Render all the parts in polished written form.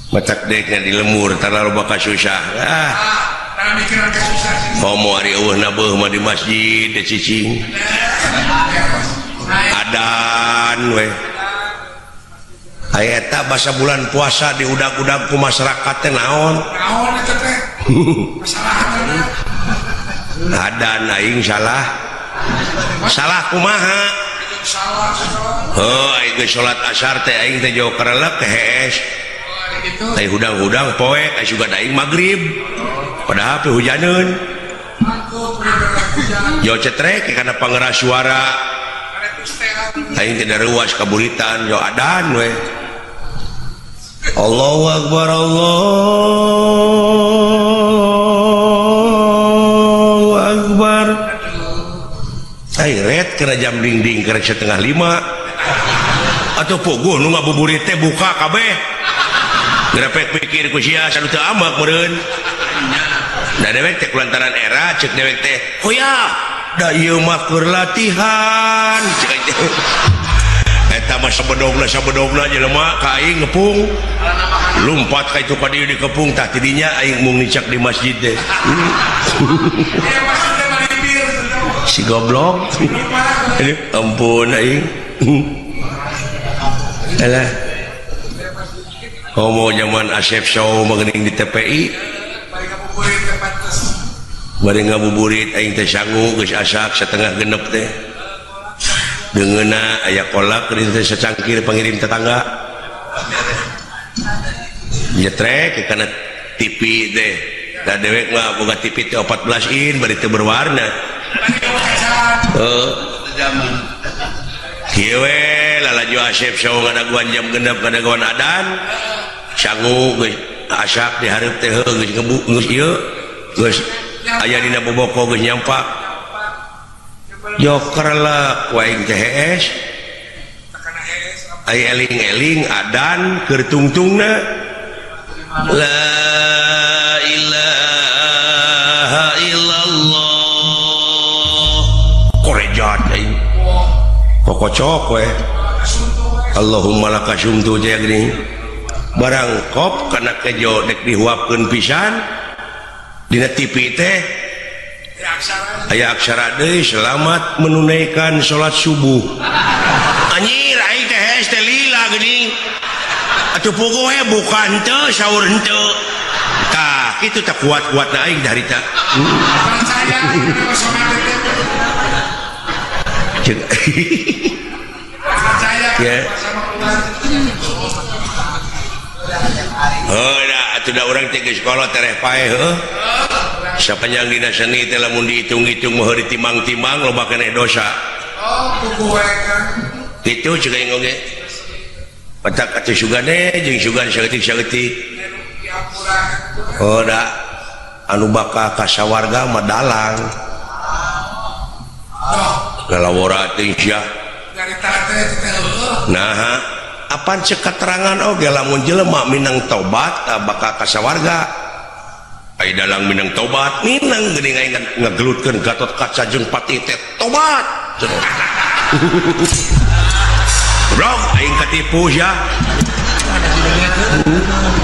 matak deknya di lemur tara loba kasusah homo ari eueuhna beuh mah di masjid de cicing adan we aya eta basa bulan puasa diudag-udag ku masyarakat teh naon eta teh masalahanna adan aing salah kumaha salah aing geus salat asar teh aing teh jauh karelek teh hees teh hudang-hudang poek aya juga aing magrib padahal teh hujaneun jauh cetrek kana pangeras suara aing teh ruas kaburitan jauh adan we Allahu Akbar Allahu Akbar ret kena jam dinding kena 4:30 atau pogo nu ngabuburit teh buka kabeh grepek pikir ku sia sanu teu amak meureun da dewek teh kulantaran era ceuk dewek teh hoya da ieu mah keur latihan ceuk eta mah sabedogna jelema ka aing ngepung lumpat ka itu ka dieu dikepung tah tidinya aing mung nicak di masjid teh si goblok ampun aing alah homo zaman Asep Show mengening di TPI bari ngabuburit aing teh sangu geus asak setengah genep teh deungeuna aya kolak keur teh secangkir pangirim tetangga jetrek kana TV teh da dewek mah boga TV teh 14 in bari teu berwarna kieu we lalaju Asep Show ngadaguan jam genep ngadaguan adan sangu geus asak di hareup teh geus geus ieu geus aya dina boboko geus nyampak jokerlek waing teh hees aya eling-eling adan keur tungtungna la ilaha illallah korejat aing kokocok we Allahumma lakasumtu teh geuning barang kop kana kejo dek dihuapkeun pisan dina TV teh aya aksara deui selamat menunaikan salat subuh anjir aing teh hees teh lila geuning atuh pogo we bukan teu saur henteu tah kitu teh kuat-kuatna aing da harita ya da atuh da urang teh geus kolot tereh pae heuh sapanjang dina seni teh lamun dihitung-hitung mah ditimang-timang loba keneh dosa kitu ceuk aing oge patak atuh sugane jeung sugan saeutik-saeutik da anu bakal ka sawarga mah dalang ngalawora teh sia nah apaan cek keterangan oge lamun jelema minang tobat bakal ka sawarga ai dalang minang tobat minang geuning aing ngagelutkeun Gatot Kaca jeung Pati teh tobat blok aing katipu sia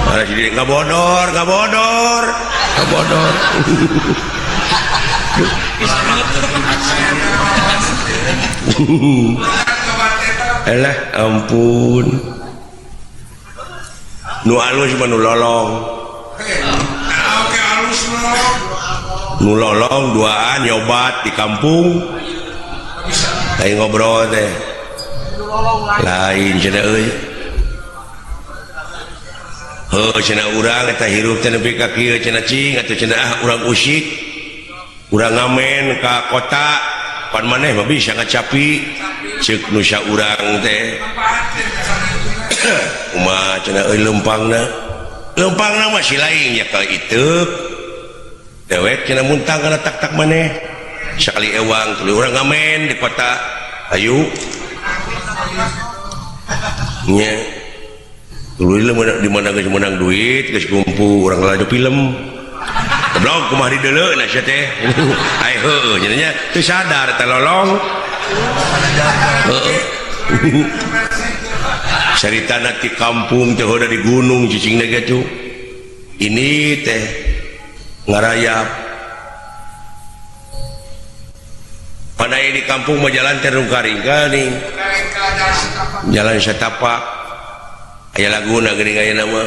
ada jadi ngabodor elah ampun nu alus mah nu lolong nu lolong duaan nyobat di kampung aing ngobrol teh lain cenah euy heuh cenah urang eta hirup teh nepi ka kieu cenah cing atuh cenah urang usik urang ngamen ka kota pan maneh mah bisa ngacapi ceuk nu saurang teh kumaha cenah euy lempangna masih lain ya ka iteup dewek cenah muntang kana tak-tak maneh sakali ewang tuluy urang ngamen di kota ayu nya tuluy di mana geus menang duit geus kumpul urang laju film blog kumaha di deuleu na sia teh ai heueuh nya teu sadar teh lolong cerita nanti kampung teh dari gunung cicing gitu ini teh ngarayap pada di kampung mau jalan terung karingka nih jalan setapak aya laguna geuning aya nama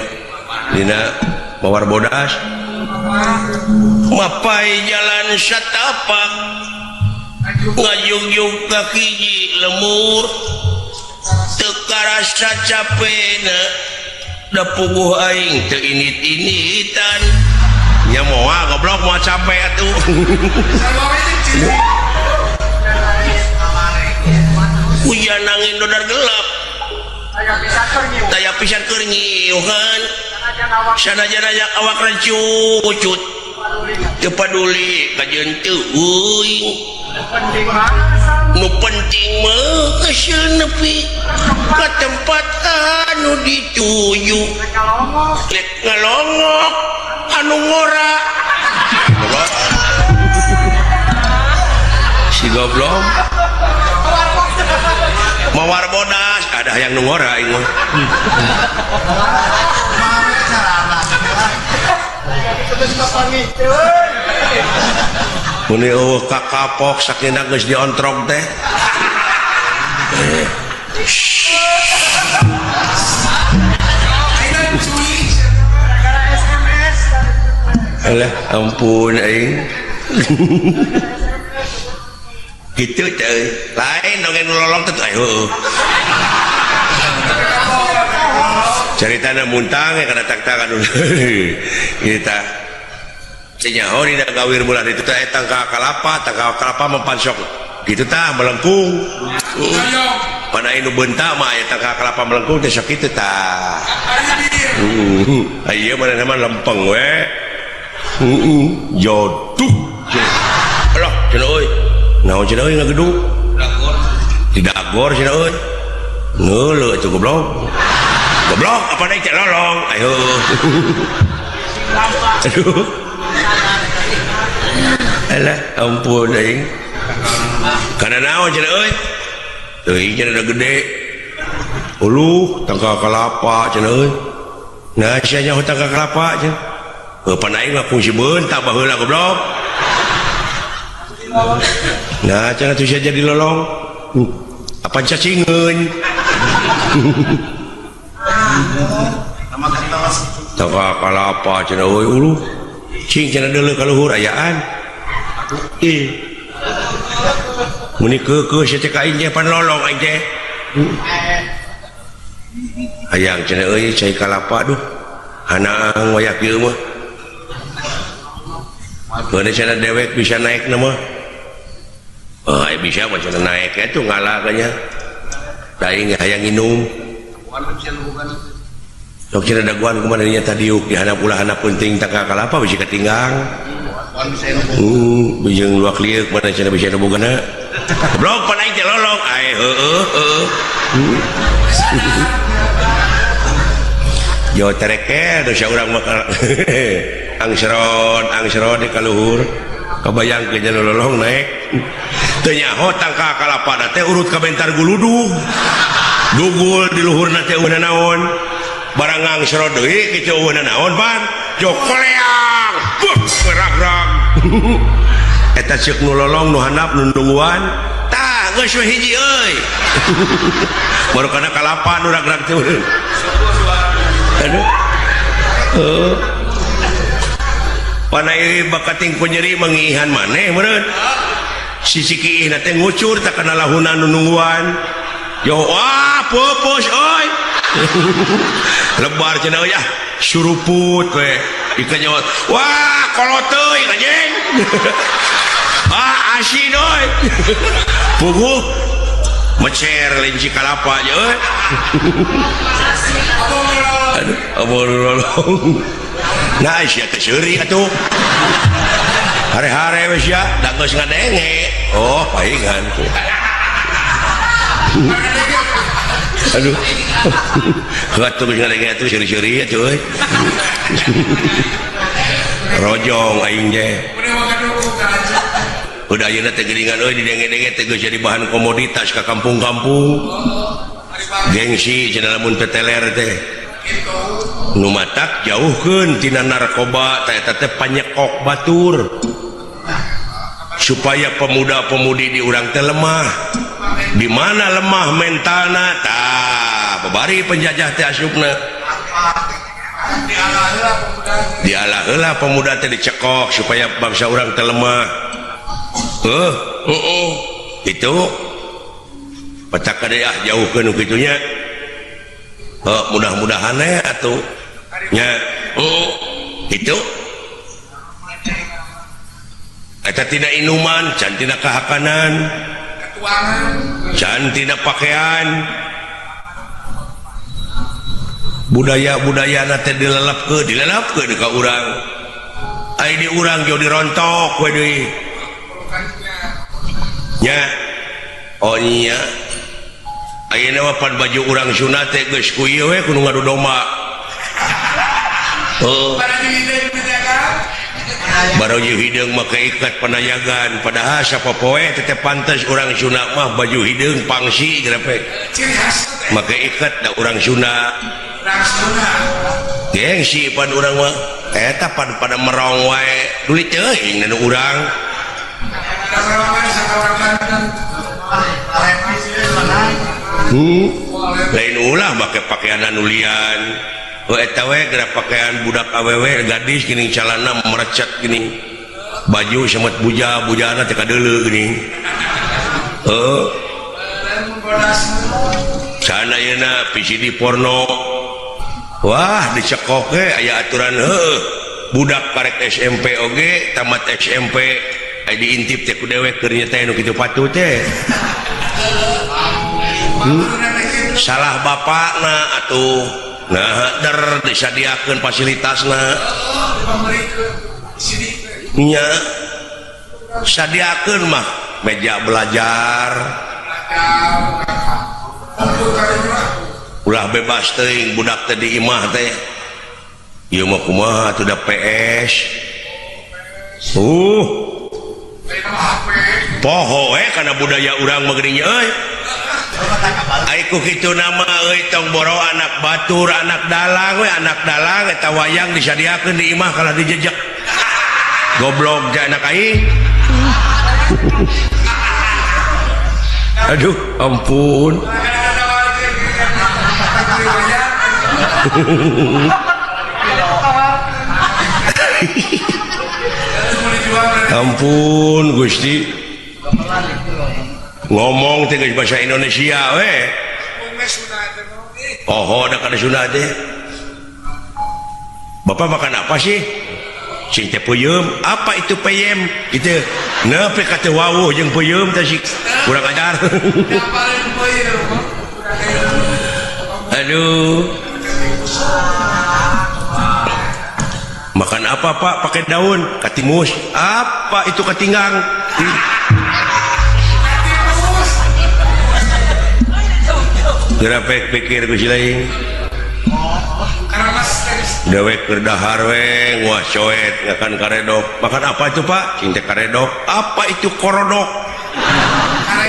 dina Mawar Bodas mapai jalan setapak ngajung-jung kaki lemur tekarasa capena da puguh aing teu init-initan nya moal goblok moal capek atuh hujan angin dodar gelap taya pisan keur ngiuhan sanajan ayak awak rancucut teu paduli kajeun teu euing nu penting mah hasil nepi ka tempat anu dituju lek ngalongok anu ngora si goblok Mawar Bodas ada yang nu ngora aing mah muni eueuh kakapok sakinah geus diontrog teh alah ampun aing gitu teh lain dongeng lolong teh heueuh caritana muntang kana tak-takan kita cenyaho dina gawir bulan itu teh tangka kalapa mempansok gitu tah melengkung pada inu bentak mah aya tangka kalapa melengkung teh sok kitu tah aya mana nama lempeng we jodoh alah cenah euy naon cenah euy ngagedung didagor cenah euy ngeuleuh atuh goblok apa deui teh lolong ayo aduh alah ampun aing kana naon cenah euy teuing cenah da gede uluh tangka kalapa cenah euy nah sia nya tangka kalapa cenah pan aing mah kungsi beuntak baheula goblok nah cenah tuh sia jadi lolong apa cacingeun tangka kalapa cenah euy uluh cing cenah deuleu ka luhur ayaan muni keukeuh sia teh ka aing teh pan lolong aing teh hayang cenah euy cai kalapa duh hanaang wayak ieu mah keuna cenah dewek bisa naik na mah aya bisa mah cenah naik atuh ngalah kanya da aing hayang nginum sok cenah daguan kumaha nya tadiuk di handap ulah handap penting tangka kalapa bisi katinggang bijeng luak liuk mana cenah bisa nebogana goblok pan aing teh lolong ai heueuh yo tereke dosa urang mah angsron di kaluhur kabayangkeun nya lolong naik teu nyaho tangka kalapa teh urut ka bentar guludug dugul di luhurna teh eueuhna naon barang angsron deui kitu eueuhna naon pan jokoleang gerag-gerag eta ceuk nu lolong nu handap nu nungguan tah geus we hiji euy baru kana kalapa nu rag-rag teh aduh panai bakating penyeri mengihan maneh meureun si cikiih na teh ngucur tak kana lahunan nu nungguan yo wah pupus euy lebar cenah euy suruput we ika nyawa wah kolot teuing anjing asin euy puguh mecer linci kalapa aja euy aduh abor lolong nah sia teh seuri atuh hare-hare we sia da geus ngadenge oh paingan aduh atuh geus ngadenge atuh seuri-seuri atuh euy rojong aing teh udah ayeuna teh geuningan euy didenge-denge teh geus jadi bahan komoditas ka kampung-kampung gengsi cenah lamun teteler teh Gitu. nu matak jauhkeun tina narkoba teh eta teh panyekok batur supaya pemuda-pemudi di urang teh lemah. Di mana lemah mentalna tah babari penjajah teh asupna dialah heula pemuda teh dicekok supaya bangsa urang teh lemah. Itu pecah kadeh jauhkeun kitu nya. Mudah-mudahan atuh nya itu eta tina inuman can tina kahakanan can tina pakaian budaya-budaya teh dilelepkeun ka urang ai di urang jo dirontok we deui nya oh nya ayeuna mah pan baju urang Sunda teh geus ku ieu we kudu ngadu domba. Baroji hideung mah keikat panayagan padahal sapopoe teh pantes urang Sunda mah baju hideung pangsi grepe. Make ikat da urang Sunda. Gengsi pan urang mah eta pan pada merong wae dulit teuing nu urang. Lain ulah make pakaian anulian eta we gerak pakaian budak awewe gadis gini calana merecet gini baju semet bujana teh kadeuleu gini sana yeuna PCD porno wah dicekok ge aya aturan budak karek SMP oge tamat SMP aya diintip teh ku dewek keur nyeteh nu kitu patuh teh salah bapakna atuh nah der disadiakeun fasilitasna nya sadiakeun mah meja belajar ulah bebas teuing budak teh di imah teh ieu mah kumaha atuh da PS poho kana budaya urang mah geuning euy aiku kitu nama euy tong boro anak batur anak dalang we anak dalang eta wayang disadiakeun di imah kalah dijejek goblok ja anak aing aduh ampun ampun Gusti ngomong teh bahasa Indonesia we da kana Sunda teh Bapak makan apa sih sing teh peuyeum apa itu peyem kitu nepi ka teh wawuh jeung peuyeum teh sik kurang ajar aduh makan apa Pak pakai daun katimus apa itu katinggang gerapek pikir ku lain dewek berdahar we nguas coet ngakan karedok makan apa itu Pak cinta karedok apa itu korodok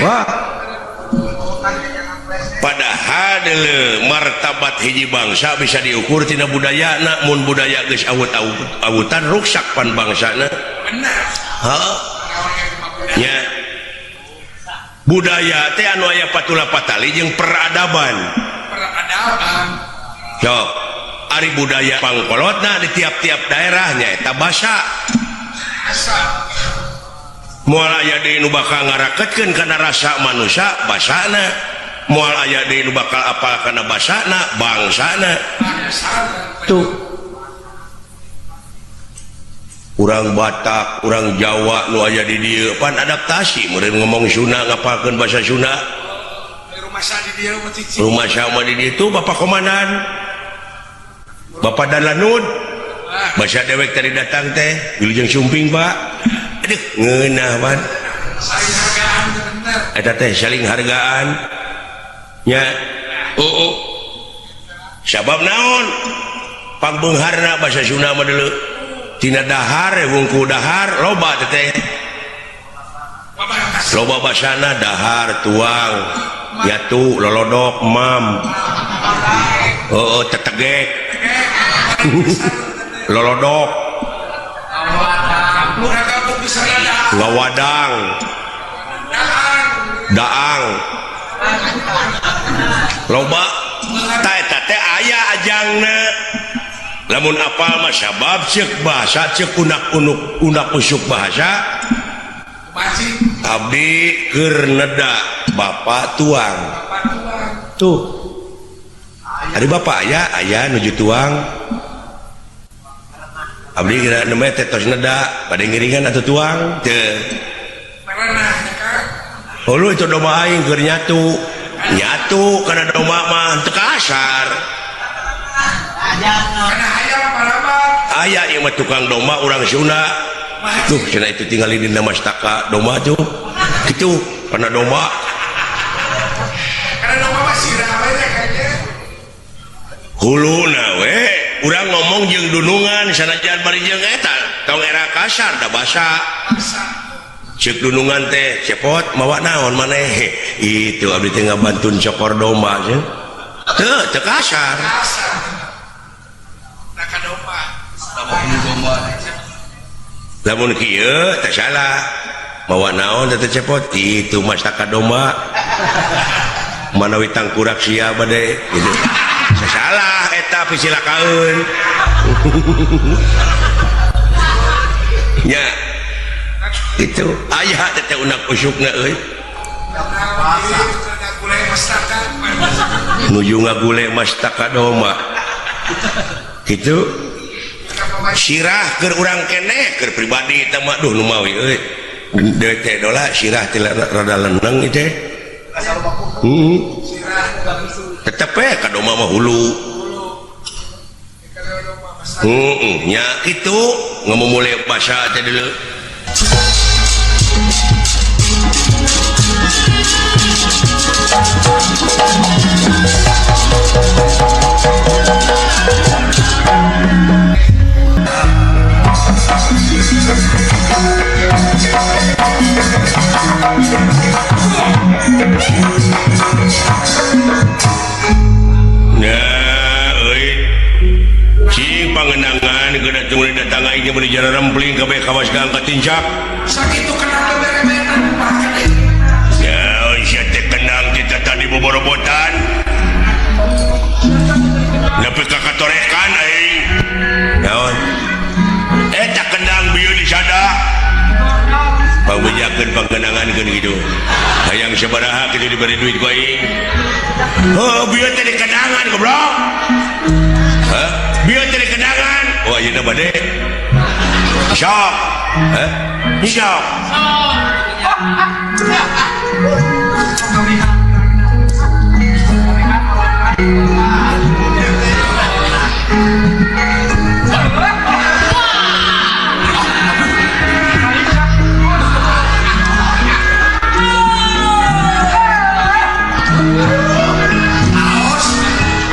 wah padahal deuleu martabat hiji bangsa bisa diukur tina budayana mun budaya geus awut-awutan ruksak pan bangsana bener nya budaya teh anu aya patula patali jeung peradaban sok ari budaya pangkolotna di tiap-tiap daerahnya eta basa moal aya deui nu bakal ngarakeutkeun kana rasa manusia basana moal aya deui nu bakal apal kana basana bangsana tuh urang Batak, urang Jawa nu aya di dieu pan adaptasi meureun ngomong Sunda ngapalkeun bahasa Sunda rumah sama di dieu tuh Bapak Komandan Bapak Dalanud bahasa dewek tadi datang teh wilujeng sumping Pak aduh ngeunah pan eta teh saling hargaan nya sabab naon pangbeungharna bahasa Sunda mah deuleu tina dahar wungku dahar loba teh loba basana dahar tuang Yatu lolodok mam tetegek lolodok ngawadang daang loba teh aya ajangna lamun apal mah sabab ceuk bahasa ceuk unak usuk bahasa abdi keur neda bapak tuang tuh ada bapak aya nuju tuang abdi kira namanya tetos neda pada ngiringan atau tuang teu lu itu domba aing keur nyatu karena domba mah teu kasar aya ieu mah tukang domba urang Sunda tuh cenah itu tinggal di nama staka domba tuh gitu karena domba mah sirah we kayaknya huluna we urang ngomong jeung dunungan sanajan bari jeung eta tong era kasar da basa ceuk dunungan teh cepot mawa naon maneh itu abdi teh ngabantun cokor domba cenah teu kasar nak domba lamun kieu teh salah mawa naon teh cepot itu mas taka domba manawi tangkurak sia bade gitu salah eta pisilakaeun nya itu aya teh unak usukna euy nuju ngagule mas taka domba gitu sirah keur urang keneh keur pribadi eta mah duh nu mawi euy deui teh dola sirah teh rada leneng ieu teh tetep we ka domba mah hulu nya kitu ngamumule basa teh deuleu cing pangenangan geuna teu meuli datang aing meuli jara rempling ka bae kawas angkat tincak sakitu kenal beberebetan ya sia teh kenal kita tadi boborobotan nepi ka katorekan aing naon eta kendang bieu di sada pangbejakeun pangenangan keun kitu hayang sabaraha kitu diberi duit ku aing bieu teh di kendangan goblok biar jadi kenangan oh ayeuna bade syok syok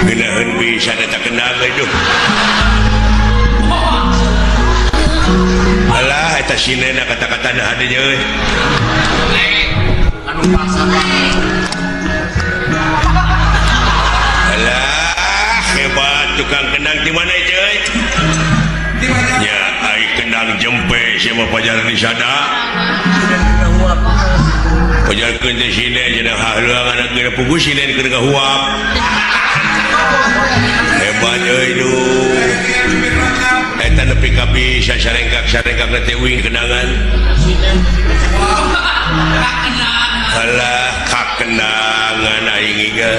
genaheun bisa datang kenal itu alah eta sinena kata-kata na hadinya euy anu pasar alah hebat tukang kendang di mana itu euy nya ai kendang jempe sia mah pajar di sada pajarkeun teh sine cenah hareung anak geuna puguh sine keur ngahuap hebat euy duh eta nepi ka bisa sarengkak na teh uing kenangan alah kakenangan aing ieu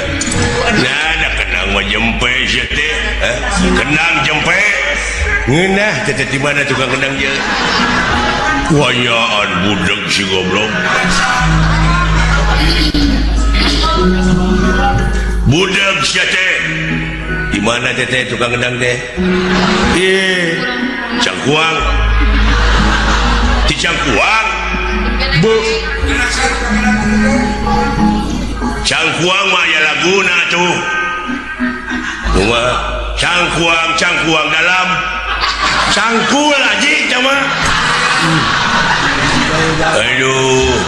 nah da kenang mah jempe sia teh kenang jempe ngeunah teh di mana tukang kenang je wayaan budak si goblok budak sia teh di mana teh tukang kendang teh Cangkuang di Cangkuang bu Cangkuang mah ya laguna tuh cangkuang dalam cangkul aja sama aduh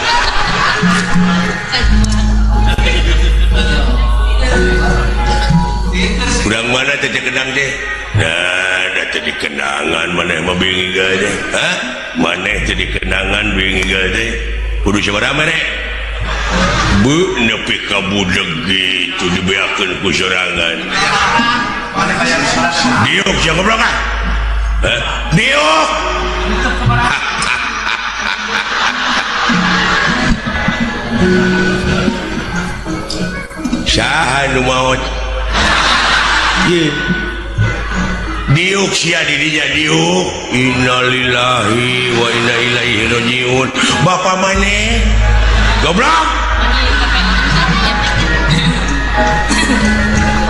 Udang mana teh kenang deh? Nah, dah tadi kenangan mana mah bingi deh. Hah? Mana tadi kenangan bingi deh? Kudu sabaraha mere? Bu nepi ka budak gitu dibeakeun ku sorangan. Diuk siang goblok ah. Hah? Diuk. Saha nu maot? Ye. Diuk sia dirinya diuk. Innalillahi wa inna ilaihi rajiun. Bapak maneh? Goblok.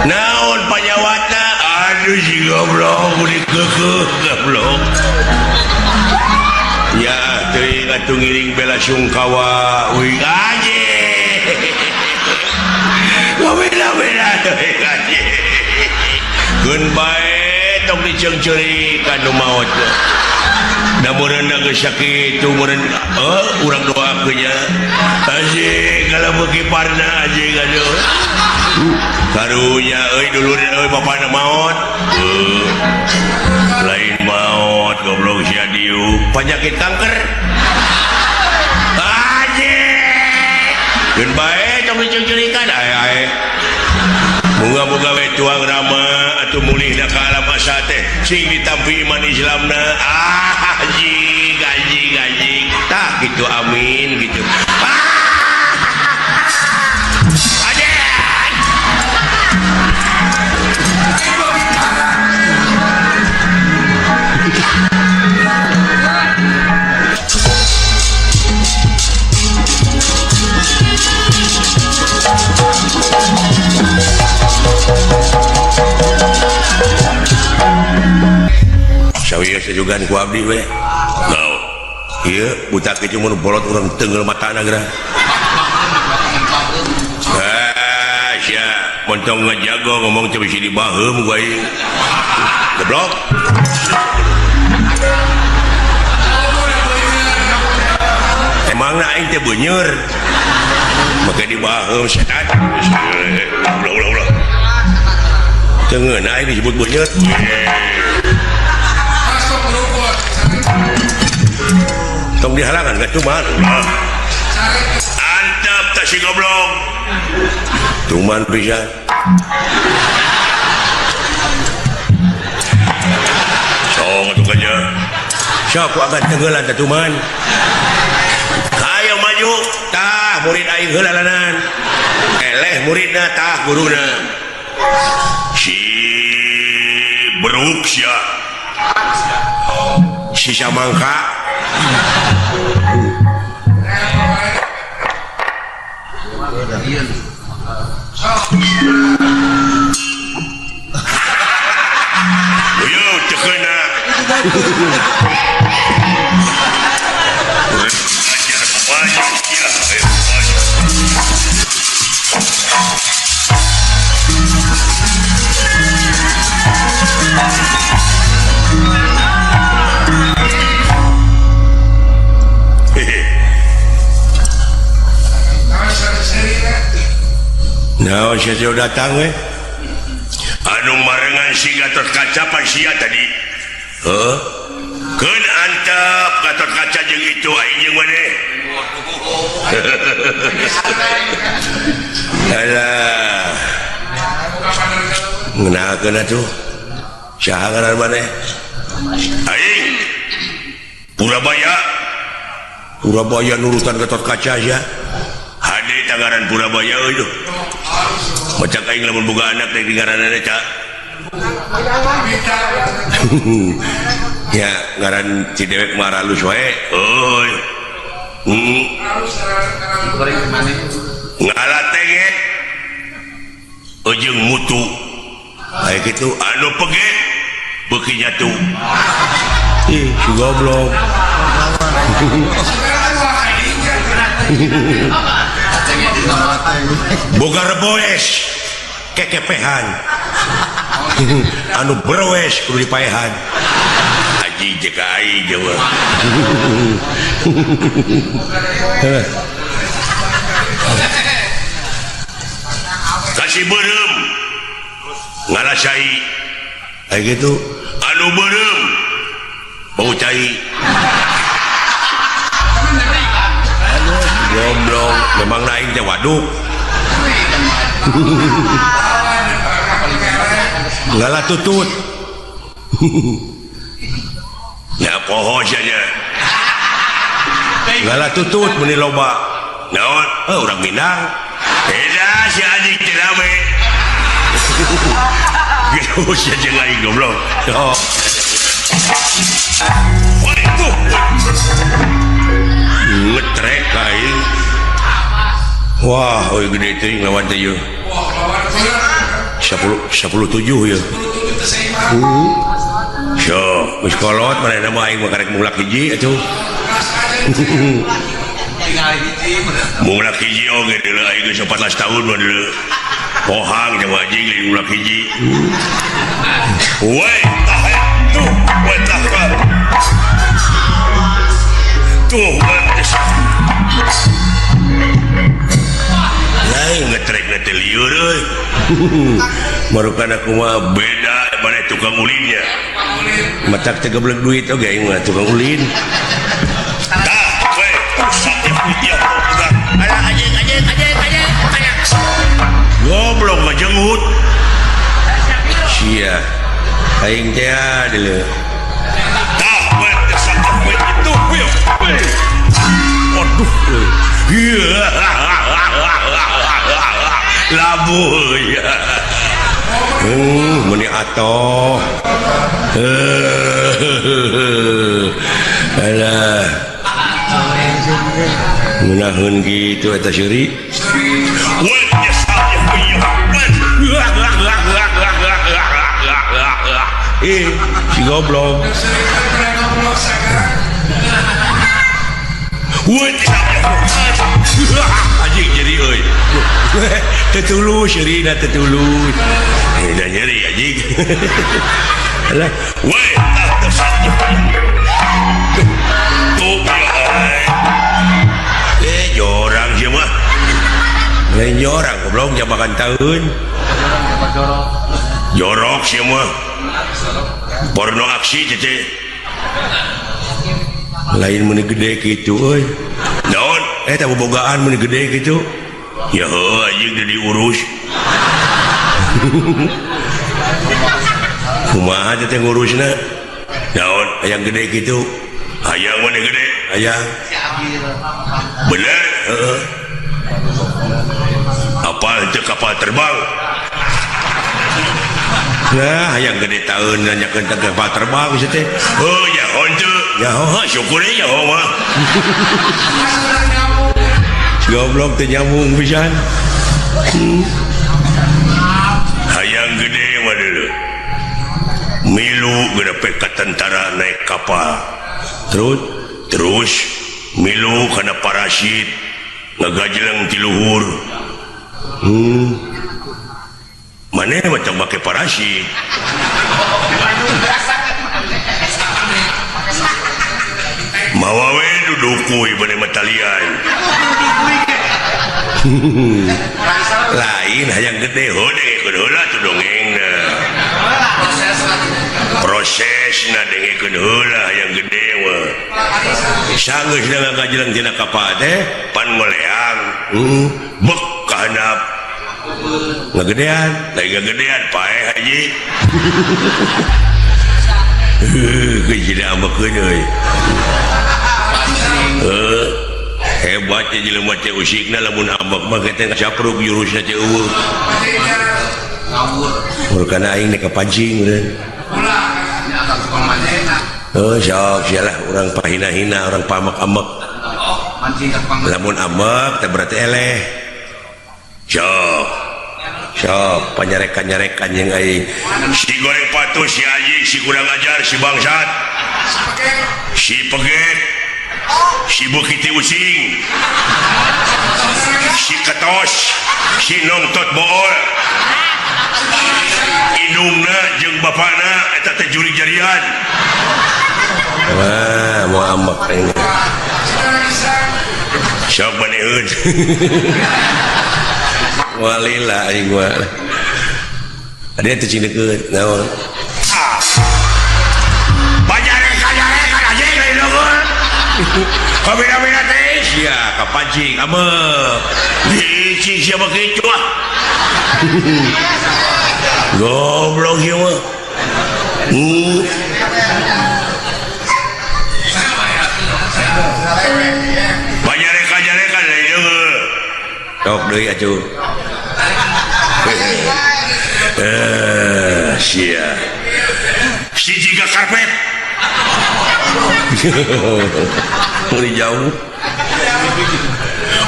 Naon panyawatna? Aduh si goblok, udah kekeh goblok. Ya, teuing atuh ngiring bela sungkawa uing aje. Beda-beda teuing aje. Keun bae tong diceung-ceurik anu maot. Da meureun geus sakitu meureun urang doakeun nya. Aje kalau beuki parna aje gaduh. Karunya euy dulur euy bapana maot. Lain maot goblok sia diuk penyakit kanker. Aje. Keun bae tong diceung-ceurikan ae. Moga-moga we tuang rama atuh mulihna ka alam asa teh sing ditampi iman Islamna. Gaji. Tah gitu amin gitu. Sawiya sejugan ku abdi we. Naon? Ieu buta kitu mun bolot urang teungeul matana geura. Sia montong ngajago ngomong teu bisi dibaheum ku aing. Goblok. Emangna aing teh beuneur. Make dibaheum setan. Ulah. Teungeun aing disebut beuneur. Tong dihalangan gak cuman antap tak si goblok cuman bisa song itu kerja siapa akan tenggelan tak cuman ayo maju tah murid aing helalanan eleh muridna tah guruna si beruk sia si samangka Yo, cekena. Nah, saya datang we. Anu marengan si Gatot Kaca pan sia tadi. Keun antep Gatot Kaca jeung itu aing jeung maneh. Alah. Ngeunakeun atuh. Saha ngaran maneh? Aing. Purabaya nurutan Gatot Kaca ya. Hade tangaran Purabaya euy duh. Macam aing lamun boga anak teh ngaranna Ca. Ya, ngaran si dewek mah ralus wae. Euy. Ngalatenget. Ujung mutu. Aya kitu anu pege beuki nyatu. Ih, si goblok. Boga reboes kekepehan anu berwes kudu dipaehan aji jeka aing jawa kasih beureum ngalah cai kayak gitu anu berem bau cai goblok memang naik teh waduk ngalah tutut ya poho saja ngalah tutut meni loba naon orang Minang beda si anjing cerame gitu saja lain goblok oh waduh ngetrek kain wah oi gede teh lawan teh yeuh 17 ya so geus kolot manehna mah aing mah karek mulak hiji atuh mulak hiji oge deuleu aing geus 14 tahun mah deuleu pohang jeung anjing lain mulak hiji we tah tuh we tah tuh lain ngetrek ngetel liur euy marukana kumaha beda mana tukang ulinnya matak teh goblok duit oge aing mah tukang ulin tah we usah ya ala anjing goblok mah jengut sia aing teh deuleu tah we sakit we itu we waduh labu ya meni atoh alah menahan gitu eta seuri wanya si goblok anjing jadi euy tetulu seurina tetulu dah nyeri anjing alah we tah tersajep tuh jorang sih mah lain jorang goblok jabakan tahun jorok sih mah porno aksi cece lain meni gede gitu euy naon eta bobogaan meni gede gitu ya heuh anjing udah diurus kumaha teh ngurusna naon hayang gede gitu hayang mana gede hayang bener heeh apa itu kapal terbang nah hayang gede tahun nanyakeun kapal terbang geus teh oh ya honce ya oh syukur ya oh mah goblok teh nyambung pisan hayang gede mah deuleu milu geus ka tentara naik kapal terus milu kana parasit ngagajeleng ti luhur maneh macam make parasit mawa we dudukuy bane matalian lain hayang gede hode heula tu dongengna prosesna dengekeun heula hayang gede mah sanggeus da ngagajeleng tina kapal teh pan moleang bek ka handap ngagedean lain ngagedean pae haji kejina ambekeun euy hebat ya jelema teh usikna lamun ambek mah kita capruk jurusna teh eueuh ngawur kana aing nek kapancing urang oh sok sialah urang pahina-hina urang pamek-amek lamun amek teh berarti eleh sok panyarekan-nyarekan yang aing si goreng patuh si anjing si kurang ajar si bangsat si peget si bukiti using si ketos si nongtot bool indungna jeung bapana eta teh juri jarian wah mau amek ini sok maneun walila aing mah ada itu cindekeun naon bajare kajare kan aja lain dongol kabina-bina teh sia kapancing ameuh licik siapa kitu ah goblok ieu mah bajare kajare kan lain dongol tok deui atuh sia si jika karpet mulai jauh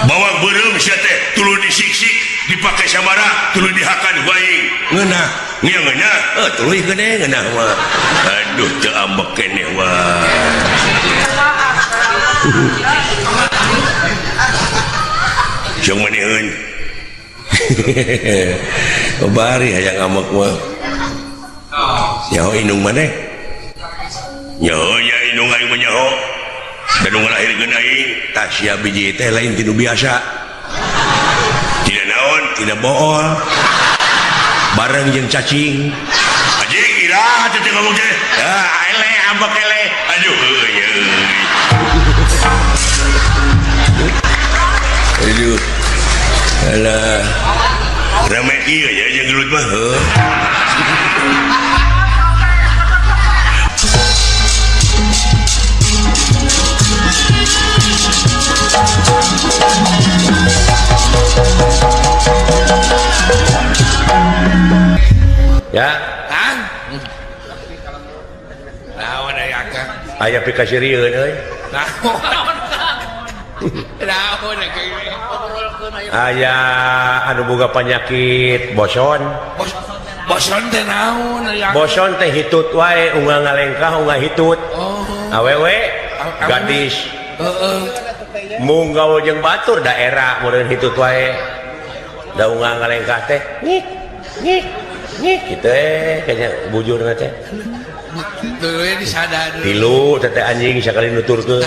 bawa berem sia teh tuluy disiksik dipakai sabaraha tuluy dihakan waing ngeunah nya ngeunah tuluy gede ngeunah mah aduh teu ambek keneh wah jeung maneheun bari hayang amek mah nyaho indung maneh nyaho ya indung aing mah nyaho dan ngalahirkeun aing tah sia biji teh lain tinu biasa tidak naon tidak bool bareng jeung cacing anjing ira teh ngomong teh ele ambek ele aduh aduh alah rame ieu ya jeung gelut mah ya Kang. Naon aya Kang? aya pikasirieun euy Naon aya anu boga penyakit boson boson teh naon aya? boson teh hitut wae unggal ngalengkah unggal hitut awewe gadis mung gaul jeung batur daerah meureun hitut wae da unggal ngalengkah teh ngik ngik ngik kitu kayaknya bujurna teh tuluy disadar tilu teh anjing sakali nuturkeun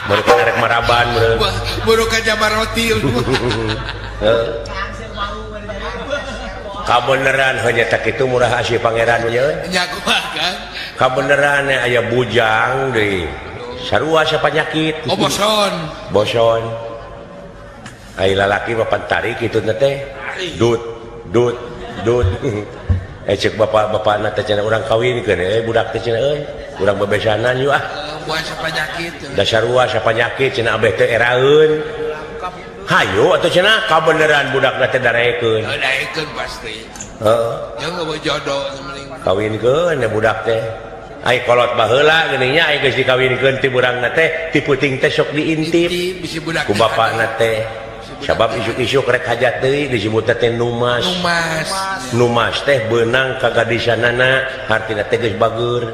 baru karek maraban meureun buru ka jabar roti kabeneran hanya tak itu murah asih pangeran nya nya kumaha Kang? kabeneran aya bujang deui sarua sa penyakit Oh boson boson ai lalaki papan tarik kitu teh dut cek bapak-bapak teh cenah urang kawinkeun budak teh cenah euy urang bebesanan yuk buah sa penyakit da sarua sa penyakit cenah abeh teh eraeun hayu atuh cenah kabeneran budakna teh darekeun daekeun pasti heeh yang eueuh jodoh mending kawinkeun budak teh ai kolot baheula geuning nya ai geus dikawinkeun ti urangna teh ti peuting teh sok diintip bisi budak ku bapakna teh sabab isuk-isuk rek hajat deui disebut teh numas teh beunang ka gadisanana hartina teh geus bager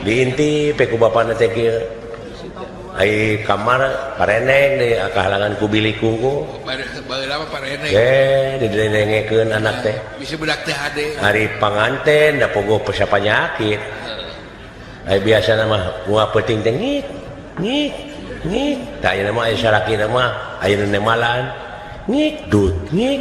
diintip ku bapakna teh kieu ai kamar pareneng deui kahalangan ku bilik kungku baheula mah pareneng didenengekeun anak teh bisi budak teh hade hari panganten da pogo pesa penyakit ai biasana mah kumaha peuting teh ngik ngik ngik tah ayeuna mah aya sarakina mah ayeuna nemalan ngik dut ngik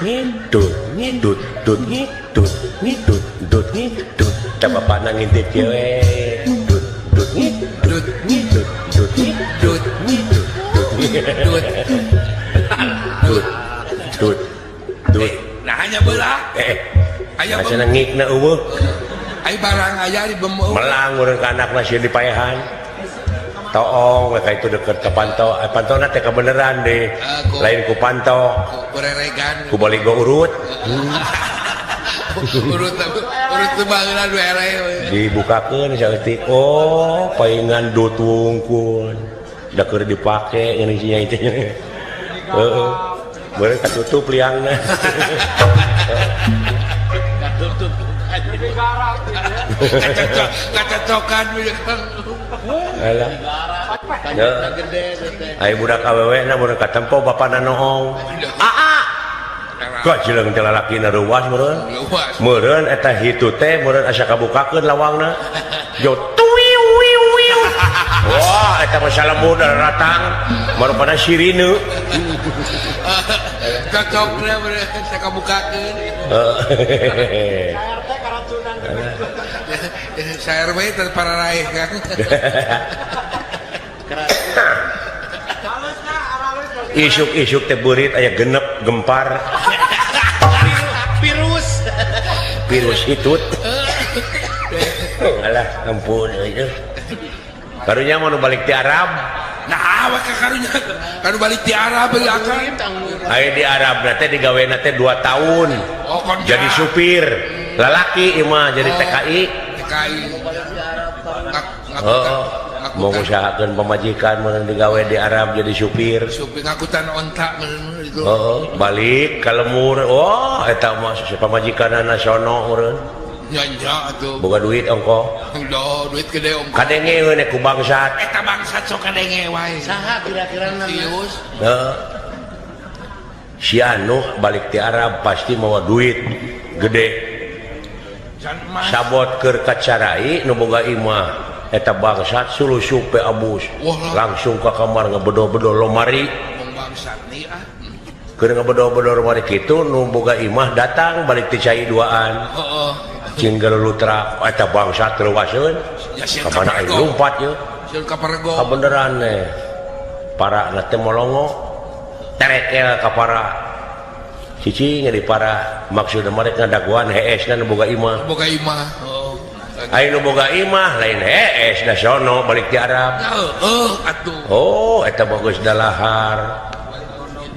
ngik dut ngik dut dut ngik dut ngik dut dut ngik dut tah bapana ngintip kieu we dut dut ngik dut ngik dut dut ngik dut ngik dut dut ngik dut dut dut dut nah hanya beula aya cenah ngikna eueuh ai barang aya di bemeu melang urang ka anakna sieun dipaehan toong mereka itu deket ke panto pantona teh kebeneran deh lain ku panto bereregan ku balik go urut urut teu baheula dua ere dibukakeun saeutik oh paingan dut wungkul da keur dipake ngeun sia itu heeh beureuh katutup liangna katutup kacocokan alah ai budak awewe na mun katempo bapana noong kok jeung teh lalakina ruas meureun eta hitu teh meureun asa kabukakeun lawangna jo tuwiu wiu wiu wah eta mah salemuna ratang marupana sirine cocok lah saya kebukakan saya RW para raih kan isuk-isuk teh beurit aya genep gempar virus hitut alah ampun itu karunya mau balik ti Arab nah awak karunya kanu balik di Arab ya kan aya di Arab teh digaweana teh 2 tahun kon jadi supir lalaki ieu mah jadi TKI mau usahakeun pamajikan mun digawe di Arab jadi supir ngakutan ontak itu balik ka lemur eta mah pamajikanana sono urang nya atuh boga duit ongko duit gede ongko kadenge we ku bangsat eta bangsat sok kadenge wae saha kira-kira serius si anu balik ti Arab pasti mawa duit gede sabot keur kacarai nu boga imah eta bangsat sulusup pe abus langsung ka kamar ngabedo-bedo lomari bangsat nih keur ngabedo-bedo lomari kitu nu boga imah datang balik ti cai duaan cing galulutra eta bangsat leuwaseun ka mana aing lumpat ye sieun ka Parego kabeneran para na teh molongo terekel ka para cicing di para maksudna mereka ngadaguan heesna nu boga imah aing nu boga imah lain hees da sono balik ti Arab atuh eta bagus dalahar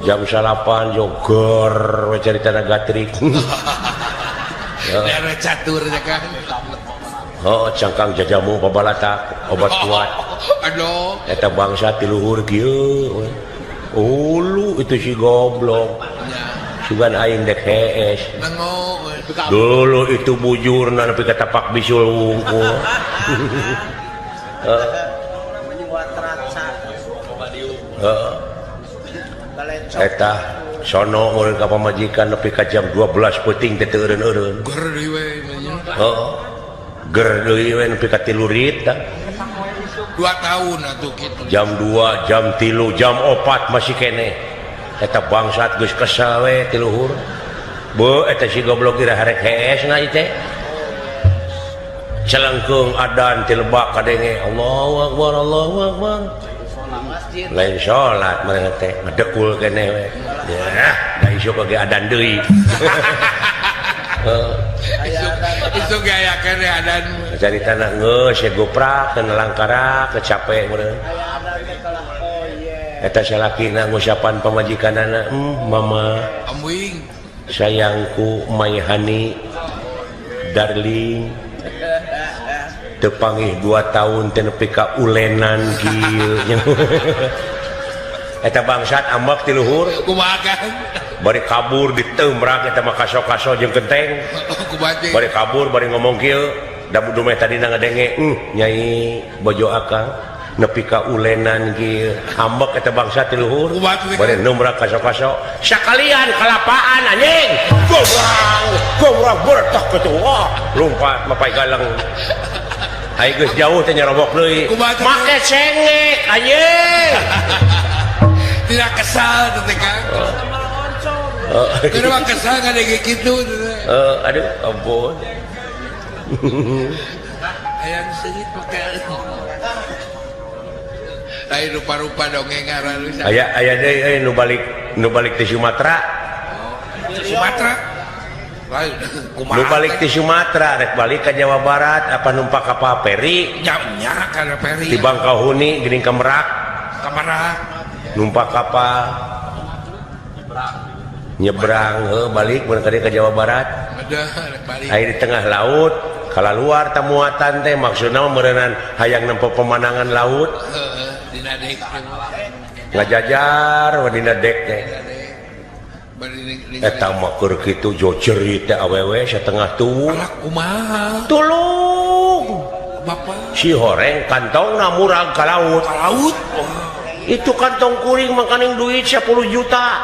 jam 8 joger we caritana gatrik daerah catur ya kan cangkang jajamu babalatak obat kuat aduh eta bangsa ti luhur kieu ulu itu si goblok sugan aing dek hees dulu itu bujurna nepi ka tapak bisul wungkul eta sono urang ka pamajikan nepi ka jam 12 peuting teh teu eureun-eureun ger deui we ger deui we nepi ka 3 rit 2 tahun atuh kitu jam 2 jam 3 jam 4 masih kene eta bangsat geus kesel we ti luhur beuh eta si goblok ira harek hees na ieu teh celengkeung adan ti lebak kadenge Allahu akbar lain sholat mereka teh ngedekul kene we ya da isuk ge adan deui itu gaya kene adan caritana geus ya goprak teu langkara kecape meureun eta salakina ngusapan pamajikanana mama amwing sayangku my honey darling tepangih 2 tahun teh nepi ka ulenan kieu eta bangsat ambak ti luhur kumaha kan bari kabur ditembrak eta mah kaso-kaso jeung genteng bari kabur bari ngomong kieu da budu meh tadina ngadenge nyai bojo akang nepi ka ulenan kieu ambak eta bangsat ti luhur bari nembrak kaso-kaso sakalian kalapaan anjing goblok bertak kitu lompat mapai galang ai geus jauh teh nyarobok deui make cengek anjing tidak kesal teh kan tidak kesal kan kayak gitu aduh ampun ayam sengit pakai lain rupa-rupa dongeng ngaran aya deui nu balik ti Sumatera lu balik di Sumatera rek balik ke Jawa Barat apa numpak kapal feri jamnya kana feri di Bangkahuni geuning ka Merak numpak kapal nyebrang balik mun ka Jawa Barat aya di tengah laut kala luar tamuatan teh maksudna meureunnan hayang nempo pemandangan laut dina dek ngajajar dina dek teh eta mah keur kitu jo cerit teh awewe satengah tuh kumaha tulung bapak si horeng kantongna murag ka laut itu kantong kuring makaning duit 10 juta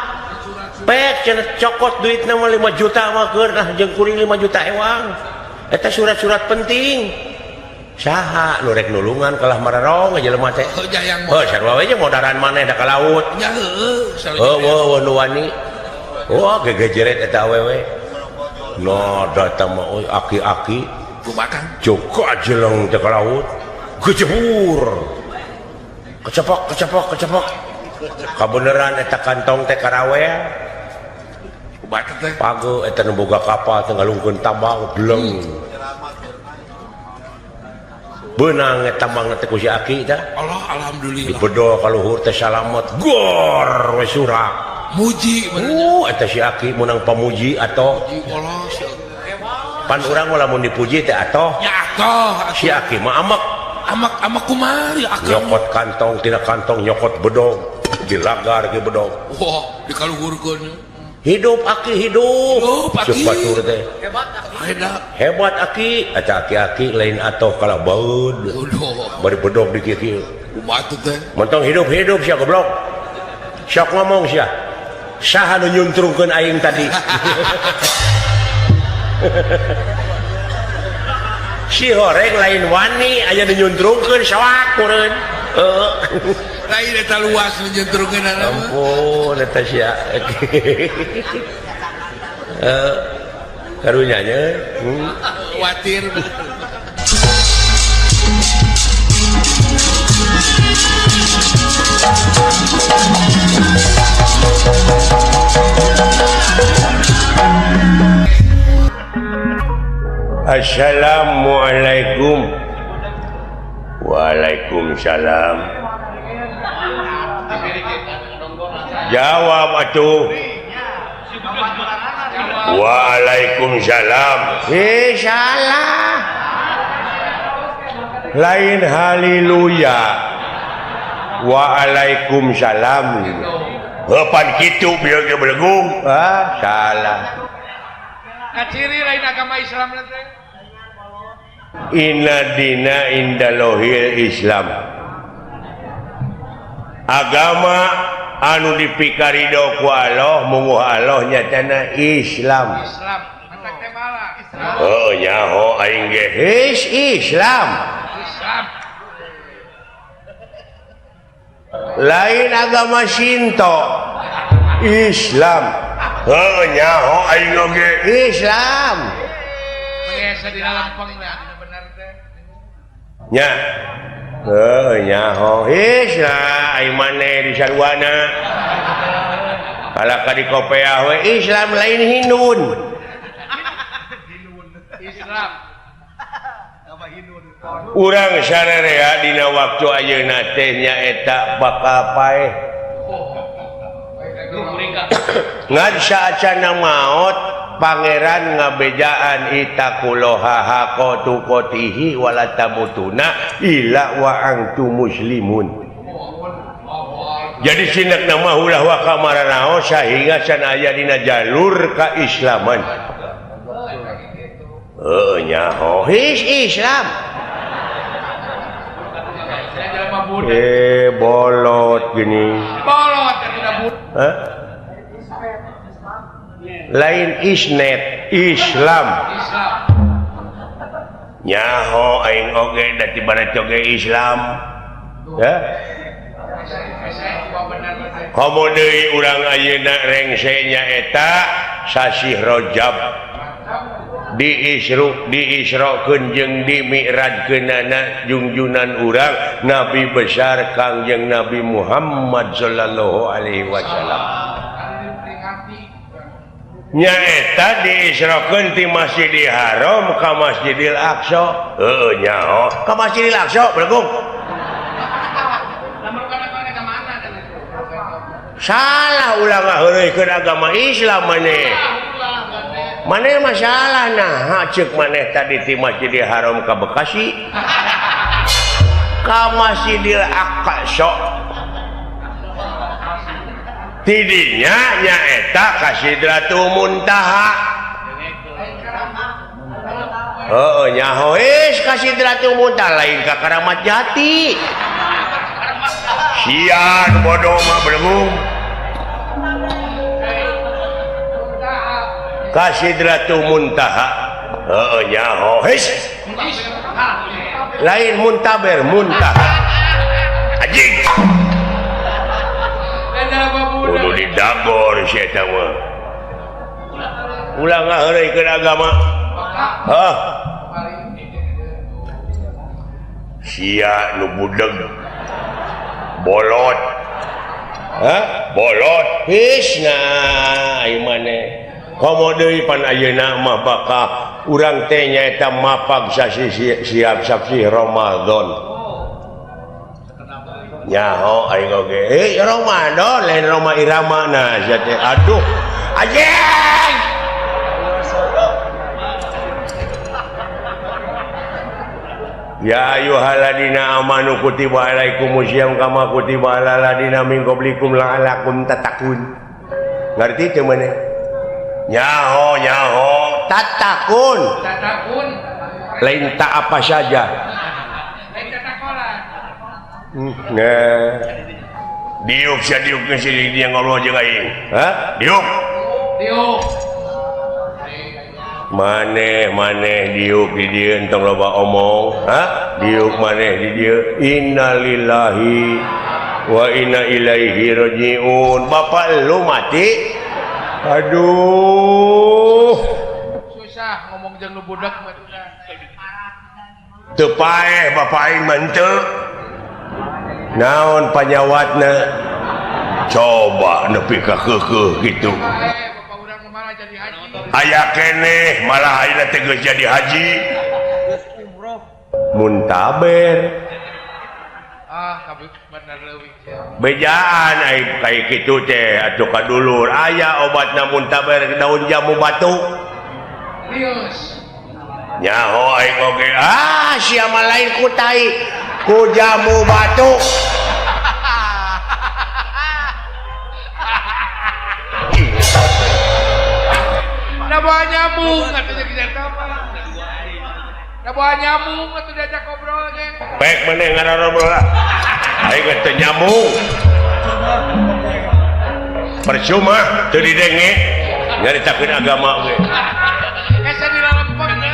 pek cenah cokot duitna mah 5 juta mah keur nah jeung kuring 5 juta ewang eta surat-surat penting saha nu rek nulungan kalah mararong jelema teh sarua we jeung modaran maneh da ka laut nya heueuh nu wani wah gegejeret eta awewe no datang mah aki-aki Kumakan. joko ajeleng teh ka laut gejebur kecepok kabeneran eta kantong teh karawea Kumakan teh. page eta nu boga kapal teh ngalungkeun tambang deleng beunang eta mangna teh ku si aki teh Allah alhamdulillah. dibedol ka luhur teh salamet gor we surak Muji bener. eta si aki menang pamuji atoh Allah. pan urang lamun dipuji teh atoh Ya atoh. si aki mah amek Amak kumari akang. nyokot kantong tina kantong nyokot bedog dilagar ke bedog Wah, dikaluhurkeun. hidup aki hidup Aki. ceuk batur teh hebat aki eta aki-aki lain atoh kalah baud Udah. bari bedog dikieu Kumaha teh? mentong hidup sia goblok sok ngomong sia saha nu nyuntrungkeun aing tadi si horeng lain wani aya nu nyuntrungkeun sawak meureun Lain eta luas menyentrungkeun anak. ampun eta sia karunya nya Khawatir. Assalamualaikum. Waalaikumsalam. Jawab atuh. Waalaikumsalam. Salah. Lain haleluya. Waalaikumsalam. Pan kitu bieu ge belegung. Salah. Ciri lain agama Islam nanti. Inna dina indalohil Islam. Agama anu dipikarido ku Allah munguh Allah nyatana Islam. Islam. Mantak teh bala. Oh nyaho aing ge Islam. Islam. Lain agama Shinto. Islam. Oh nyaho aing oge Islam. Biasa di dalam pengna benar teh. Nya. Oh nyaho Islam aing maneh di sarwana. Kalaka di kopeah we Islam lain Hindun. Islam. Urang sararea dina waktu ayeuna teh nyaeta bakal paeh. Ngan saacana maot pangeran ngabejaan itakuloha hakotu kotihi wala tamutuna illa wa antum muslimun. Jadi sinek nama ulah wa kamaranaho sehingga can aya dina jalur kaislaman. Nyaho Islam. Bolot gini. Bolot tidak but. Hah? Lain isnet Islam. Islam. Nyaho aing oge da tibana coge Islam. Ya. Komo deui urang ayeuna rengse nyaeta sasih Rajab. Diisrokeun jeung dimi'rajkeunana junjunan urang Nabi besar Kangjeng Nabi Muhammad sallallahu alaihi wasallam. Nyaeta diisrokeun ti Masjidil Haram ka Masjidil Aqsa. Heuh nyaho, ka Masjidil Aqsa belegong. Salah ulah ngaheureukeun agama Islam maneh. Maneh masalah nah ceuk maneh tadi ti Masjidil Haram ka Bekasi ka Masjidil Aqsa tidinya nyaeta ka Sidratul Muntaha. Heeh nyaho ka Sidratul Muntaha lain ka Karamat Jati. Sian bodoh mah belum ka Sidratul Muntaha. Heeh nyaho lain muntaber muntaha anjing kudu didagor si eta mah ulang ngaheureukeun agama hah sia nu budeg bolot hah bolot hisna ai maneh komo deui pan ayeuna mah bakal urang teh nyaeta mapag siap saksi Ramadan nyaho aing oge Ramadan lain Roma Irama nah teh aduh anjing ya ayyuhalladzina amanu kutiba alaikumusiyam kama kutiba alal ladzina min qablikum la'allakum tattaqun ngarti teu maneh nyaho tatakun lain tak apa saja nah diuk sia diuk ke sini dia ngobrol jeung aing hah diuk maneh diuk di dieu entong loba omong hah diuk maneh di dieu innalillahi wa inna ilaihi rajiun bapak lu mati aduh susah ngomong jeung nu budak mah teu paeh bapak aing mah henteu naon panyawatna coba nepi ka keukeuh kitu bapak urang malah jadi haji aya keneh malah ayeuna teh geus jadi haji muntaber kabeh bener leuwih bejaan ai kai kitu teh atuh kadulur aya obatna muntaber daun jamu batu lius nyaho aing oge sia mah lain ku tai ku jamu batu da bawa nyamuk atuh jadi eta mah da bawa nyamuk atuh diajak ngobrol ge pek meneh ngarobrol aing geus teu nyambung percuma teu didenge nyaritakeun agama ge asa dilalempeng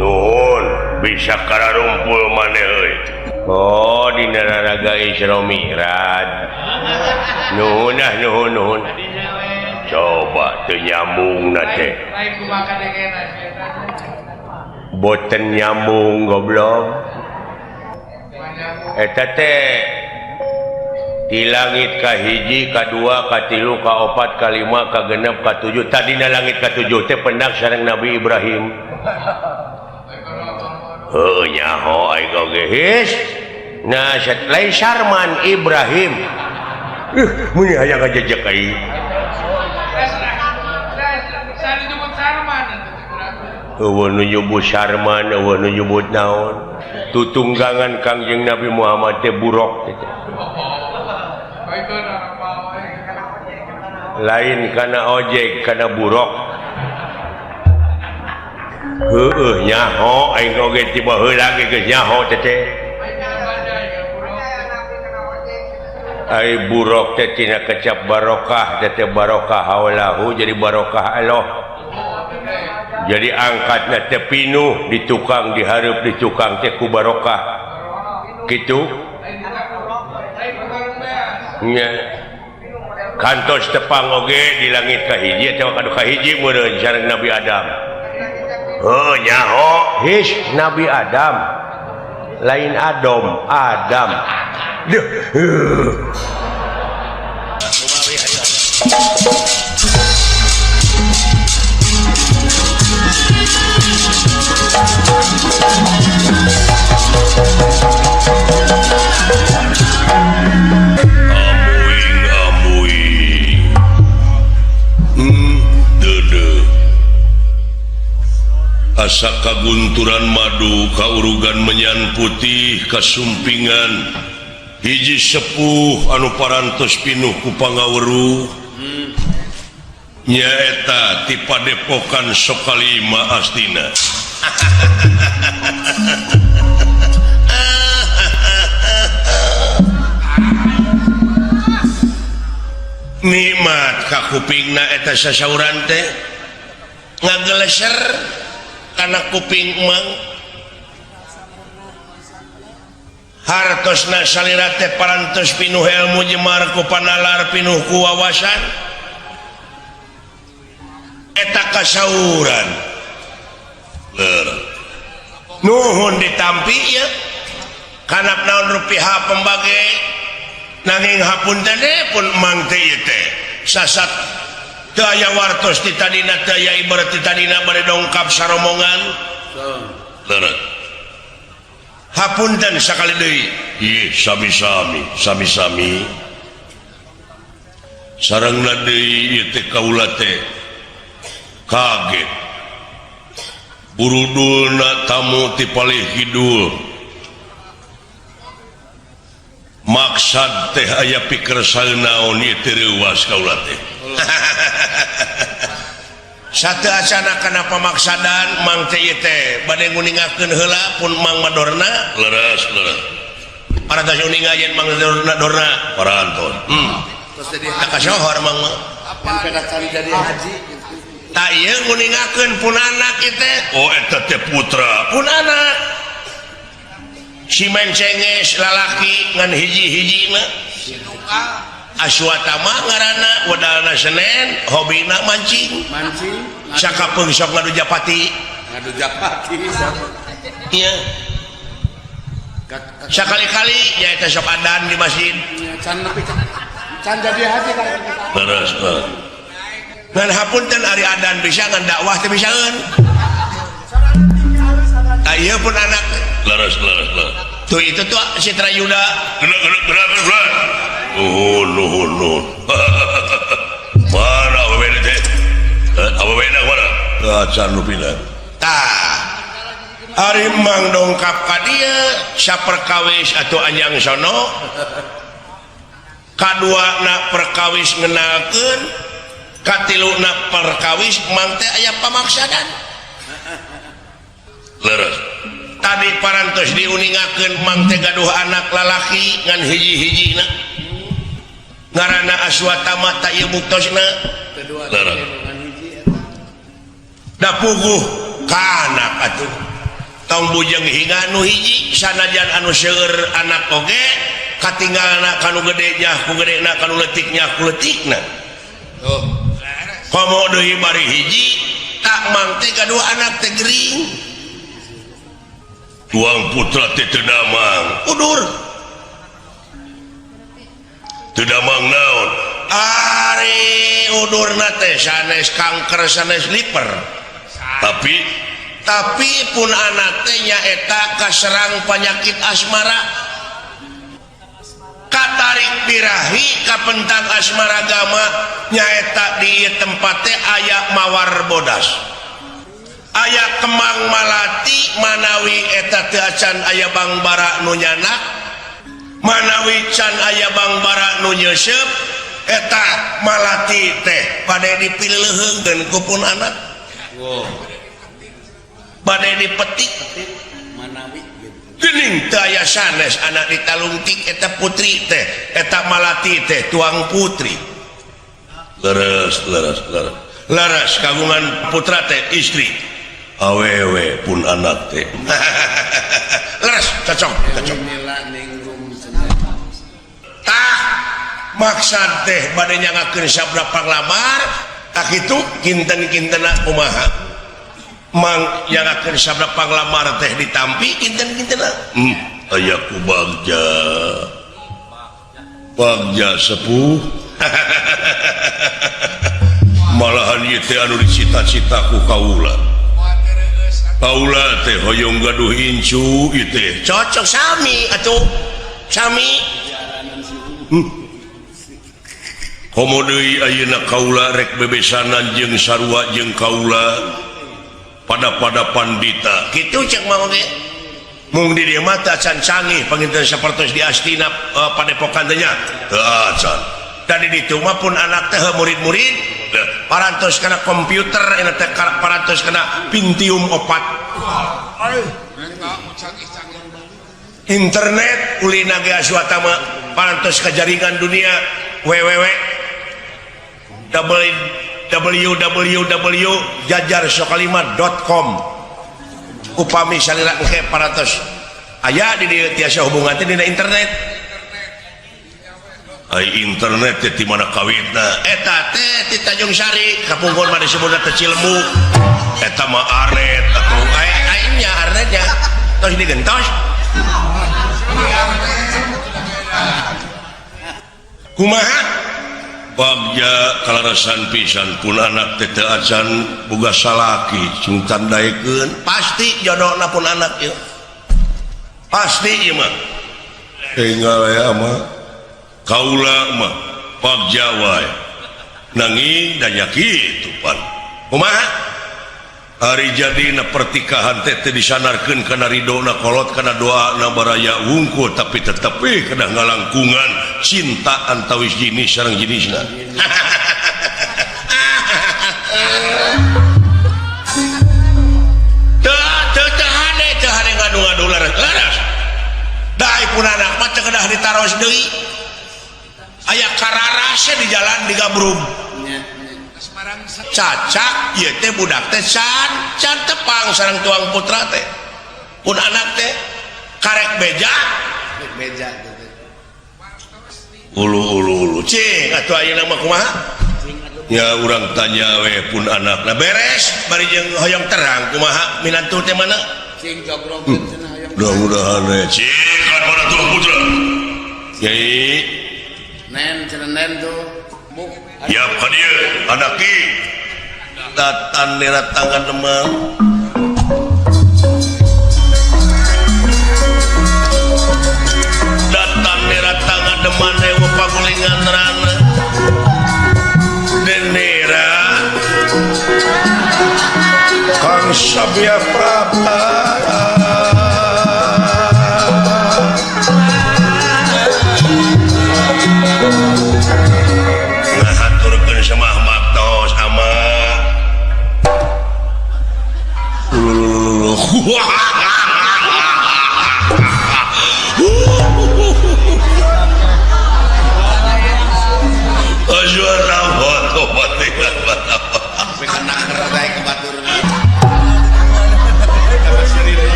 nuhun bisa kararumpul maneh euy oh dina naraga Isra Mi'raj nuhun coba teu nyambungna teh lain kumaha kadengena boten nyambung goblok eta teh di langit kahiji kadua katilu kaopat kalima kagenep katujuh tadina langit katujuh teh pendak sareng Nabi Ibrahim heuh nyaho aing oge his nah lain Sarman Ibrahim mun aya ngajejek aing saya disebut Sarman eueuh nu nyebut Sarman eueuh nu nyebut naon tutunggangan Kangjeng Nabi Muhammad teh burok teh lain kana ojek kana burok heueuh nyaho aing oge tiba heula ge geus nyaho teh ai burok teh tina kecap barokah teh barokah haulahu jadi barokah Allah jadi angkatna teh pinuh di tukang dihareup di tukang teh ku barokah kitu nya kantos tepang oge di langit kahiji eta kadu kahiji meureun sareng Nabi Adam heuh nyaho his Nabi Adam lain Adam deuh asa kagunturan madu kaurugan menyan putih kasumpingan hiji sepuh anu parantos pinuh ku pangaweruh nyaeta ti padepokan Sokalima Astina nikmat ka kupingna eta sasauran teh ngageleser kana kuping emang hartosna salira teh parantos pinuh ilmu jemar ku panalar pinuh ku wawasan eta kasauran nuhun ditampi ya karena naon rupiah pembagai nanging hapunten pun mang teh teh sasat teu aya wartos ti tadina teu aya ibarat ti tadina bade dongkap saromongan leureut hapunten sakali deui ieu sami-sami sarengna deui ieu teh kaula teh kaget burudulna tamu ti palih kidul maksad teh aya pikir saeunaon ieu teh reuwas kaula teh sateu acana kana pamaksadan mang teh ieu teh bade nguningakeun heula pun mang madorna leres parantos uningayeun mang madorna parantos terus jadi kasohor mang apa pedacan jadi haji tak iya nguningakeun pun anak itu oh eta teh putra pun anak si mencenges lalaki ngan hiji-hijina Aswatama ngaranna wadalna Senen hobina mancing sakapeung sok ngadu japati iya sakali-kali nyaeta sok adan di masjid can jadi haji terus ngan hapunten ari adan bisa ngan dakwah teh bisaeun ayeuna pun anak leres tuh itu tuh Citra Yuda gerak nuhun mana awewe teh awewe mana acan nu pilah tah ari mang dongkap ka dieu saperkawis atuh anjang sono kaduana perkawis ngenalkeun katiluna perkawis mang teh aya pamaksadan leres tadi parantos diuningakeun mang teh gaduh anak lalaki ngan hiji-hijina ngaranna Aswatama ta ieu buktosna leres da puguh ka anak atuh tong bujeng hinga nu hiji sanajan anu seueur anak oge katinggalna kanu gede nya ku gedena kanu leutik nya ku leutikna komo deui bari hiji tak mang teh gaduh anak teh gering tuang putra teh teu damang udur teu damang naon ari udurna teh sanes kanker sanes liver tapi pun anak teh nyaeta kaserang penyakit asmara katarik birahi kapentang asmara agama nyaeta di tempat teh aya mawar bodas aya kemang malati manawi eta teu acan aya bangbara nu nyanak manawi can aya bangbara nu nyeuseub eta malati teh bade dipileuheungkeun ku pun anak bade dipetik manawi geuning teu aya sanes anak ditalungtik eta putri teh eta malati teh tuang putri leres kagungan putra teh istri awewe pun anak teh leres cocok tah maksad teh bade nyangakeun sabda panglamar tak itu kinten-kintena kumaha mang nyangakeun sabda panglamar teh ditampi kinten-kintena aya ku bagja sepuh malahan ieu teh anu dicita-cita ku kaula teh hoyong gaduh incu ieu teh cocok sami atuh sami komo deui ayeuna kaula rek bebesanan jeung sarua jeung kaula pada pandita kitu cek mah oge mung di dieu mah teh acan canggih panginten sapertos di Astina padepokan teh nya teu acan tadi ditu mah pun anak teh murid-murid parantos kana komputer eta teh parantos kana Pentium 4 internet ulina ge Aswatama parantos ka jaringan dunia www.jajarsokalimat.com upami salira engke parantos aya di dieu tiasa hubungan teh dina internet internet di mana kawitna eta teh di Tanjung Sari kapungkur mah disebut teh Cilemu eta mah arnet atau aingnya arnetnya tos digentos kumaha bagja kalarasan pisan pun anak teh teu acan boga salaki cing tandaikeun pasti jodohna pun anak ieu pasti ieu mah tinggal ya mah kaula mah bagja wae nanging danya kitu pan kumaha hari jadina pertikahan teh disanarkeun kana ridona kolot kana doana baraya wungkul tapi tetep kana ngalangkungan cinta antawis jenis sareng jenisna teu hade ngadu-ngadu laras dai pun anak mah teu kedah ditaros deui aya kararasnya di jalan di Gabrung cacak ieu teh budak teh can tepang sareng tuang putra teh pun anak teh karek beja ulu cing atuh ayeuna mah kumaha ya urang tanya we pun anakna beres bari jeung hoyong terang kumaha minantu teh mana cing jogrogkeun cenah hoyong mudah-mudahan we cing kan mana tuang putra nyai nen tuh ya hadir anaki datan nera tangan demam datan nera tangan demam ewa pagulingan rana denera Kang Sabya Prabha ngahaturkeun sama matos ama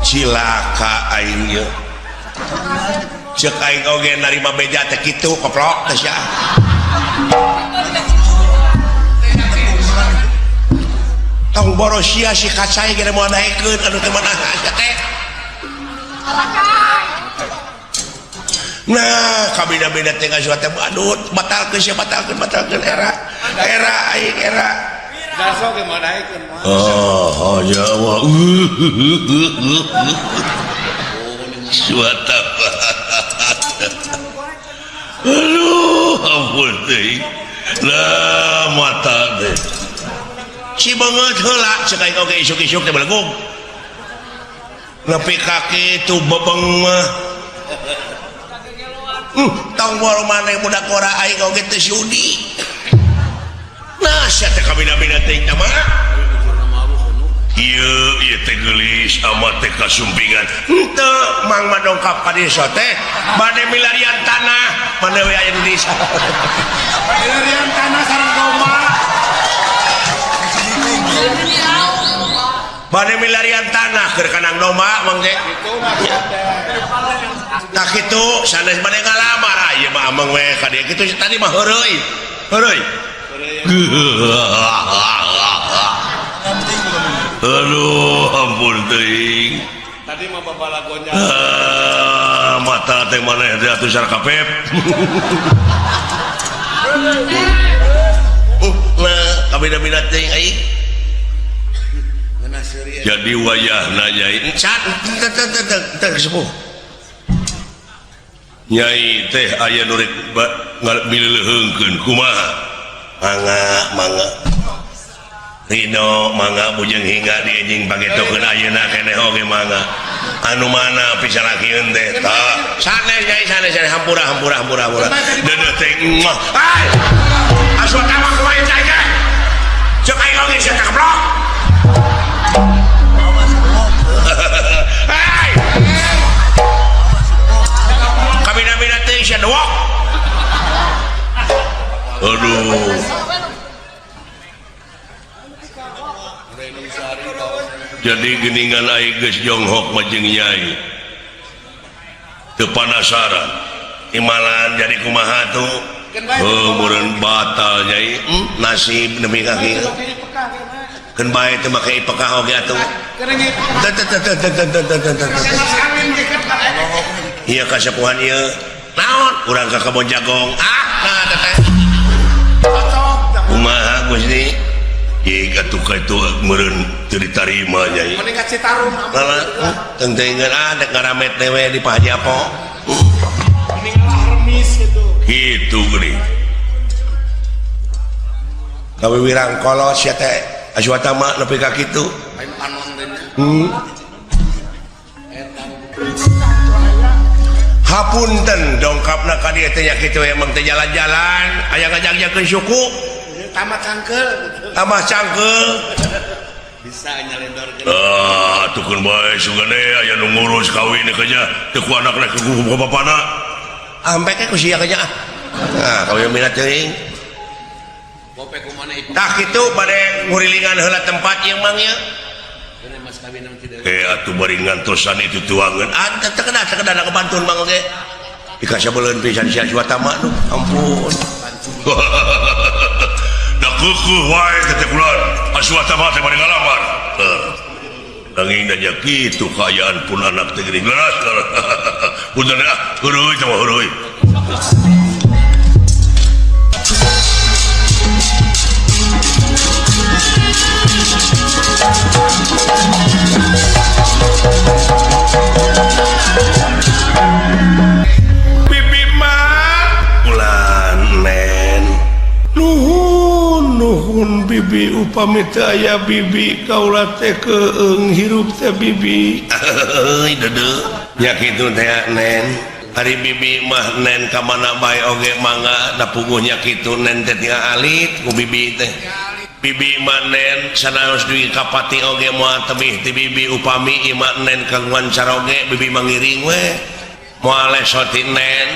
cilaka aing ieu cek aing oge narima beja teh kitu koplok teh sia tong boros sia si kacai ge moal naekeun anu teh mana sia teh nah kabeda-beda teh ka suatu badut batalkeun sia batalkeun era aing era daso ge moal naekeun oh Jawa suatu aduh ampun teh lah mata teh si banget heula cek aing oge isuk-isuk teh balegung nepi kaki tu bebeng mah tong bor maneh budak ora aing oge teh sudi nah sia teh kabina-bina teh mah ieu teh geulis amat teh kasumpingan henteu mang madongkap ka desa teh bade milarian tanah mana we aya di desa milarian tanah sareng domba bade milarian tanah keur kanang domba mang teh tak kitu sanes bade ngalamar ieu mah amang we ka dieu kitu tadi mah heureuy aduh ampun teuing tadi mah babalagonya mata teh maneh teh atuh sar kapep nah kabeda-beda teuing aing jadi wayahna nyai encat teh sepuh nyai teh aya nu rek mileuheungkeun kumaha mangga Rino mangga bujeng hingga dianjing pagetokeun ayeuna keneh oge mangga anu mana pisalakieun teh tah sanes nyai sanes hampura deudeuh teh mah ai asup tamak kumaha cai teh ceuk aing oge sia teh keblok ai kabina-bina teh sia dewok aduh jadi geningan aing geus jonghok mah jeung nyai teu panasaran imalan jadi kumaha tuh meureun batal jadi nasib demi kaki keun bae teu make pekah oge atuh ieu kasepuhan ieu naon urang ka kebon jagong nah teteh kumaha Gusti ieu atuh ka itu meureun teu ditarima nyai mending ka Citarum tentengan dek ngaramet dewe di Pak Haji Apo mending remis gitu gini gawe wirang kolos ya teh aswatama nepi ka kitu main panon denya hapunten dongkapna ka dieu teh nya kitu emang teh jalan-jalan aya ngajak-jakeun suku tamat cangkel tambah cangkeul bisa nyalendorkeun tukun bae sugane aya nu ngurus kawin kerja teu ku anakna ku bapana ambek ku sia kerja kawin minat teuing bope kumana ieu tah kitu bade ngurilingan heula tempat ieu mang nya bener mas kawin nam tidak atuh bari ngantosan itu tuangeun teu kena kebantun mang oge dikasih beuleun pisan sia suatama nu ampun da keukuh wae teh kulon aswatama teh bari ngalamar nanging nanya kitu kaayaan pun anak teh geuning leras punten heureui teh mah heureui bibi mah ulan nen nuhun bibi upami teu aya bibi kaula teh keung hirup teh bibi euy deudeu nya kitu teh nen hari bibi mah nen ka mana bae oge mangga da puguhnya kitu nen teh tinggal alit ku bibi teh bibi mah nen sanaos duwi kapati oge moal tebih ti bibi upami imah nen kagungan caroge bibi mangiring we moal lesoti nen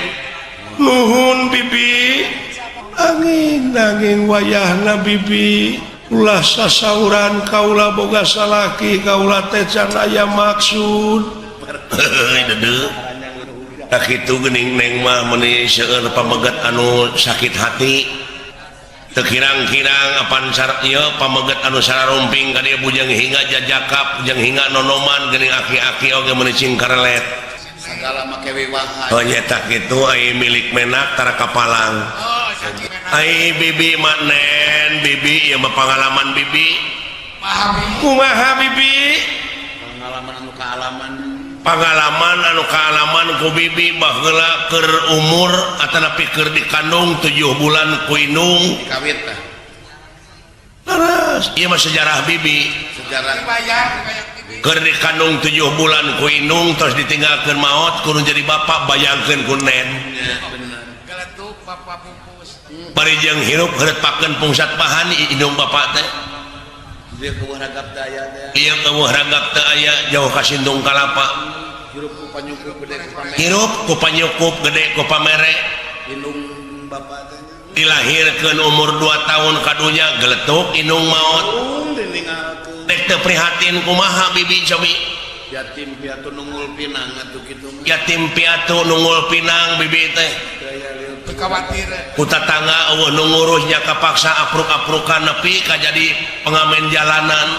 nuhun bibi angin wayahna bibi ulah sasauran kaula boga salaki kaula teh can aya maksud deudeu tak kitu geuning neng mah meuni seueur pameget anu sakit hati teu kirang-kirang apan ieu pameget anu sararumping ka dieu bujang hinga jajakap bujang hinga nonoman geuning aki-aki oge meuni cingkarelet segala make wiwahan oh nyata kitu ai milik menak tara kapalang ai bibi manen bibi ieu mah pangalaman bibi kumaha bibi pengalaman anu kaalaman ku bibi baheula keur umur atanapi keur dikandung 7 bulan ku indung kawit tah laras ieu mah sejarah bibi sejarah keur dikandung 7 bulan ku indung terus ditinggalkeun maot kudu jadi bapak bayangkeun ku nen bener geletuk bapak pupus bari jeung hirup heurepakeun pungsat pahan indung bapak teh dia keueuh ragap teh aya teh ieu keueuh ragap teu aya jauh ka sindung kalapa hirup ku panyukup gede ku pamere hirup ku panyukup gede ku pamere indung bapak teh dilahirkeun umur 2 tahun kadunya geletuk indung maot diningalkeun dek teu prihatin kumaha bibi cobi yatim piatu nungul pinang atuh kitu mah yatim piatu nungul pinang bibi teh khawatir ku tatangga eueuh nu ngurusnya kapaksa apruk-aprukan nepi ka jadi pengamen jalanan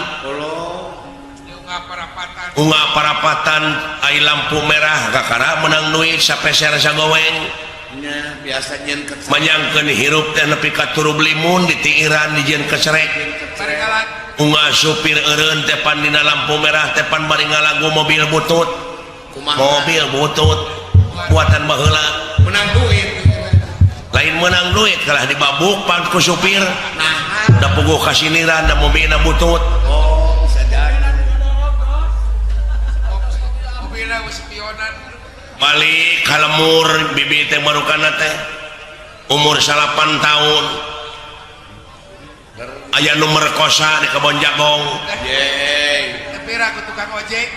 unggah parapatan ai lampu merah kakara menang duit sapeser sagoweng nya biasa nyen ket manyangkeun hirup teh nepi ka turu limun ditiiran dijieun kecerek unggah supir eureun teh pan dina lampu merah teh pan bari ngalagu mobil butut mobil butut buatan baheula menang duit lain menang duit kalah dibabuk pan ku supir nah da puguh kasiniran da mobilna butut oh bisa jadi mobilnya spionan balik kalemur bibi teh marukana teh umur 8 tahun aya nu merkosa di kebon jagong yeay tapi ragu tukang ojek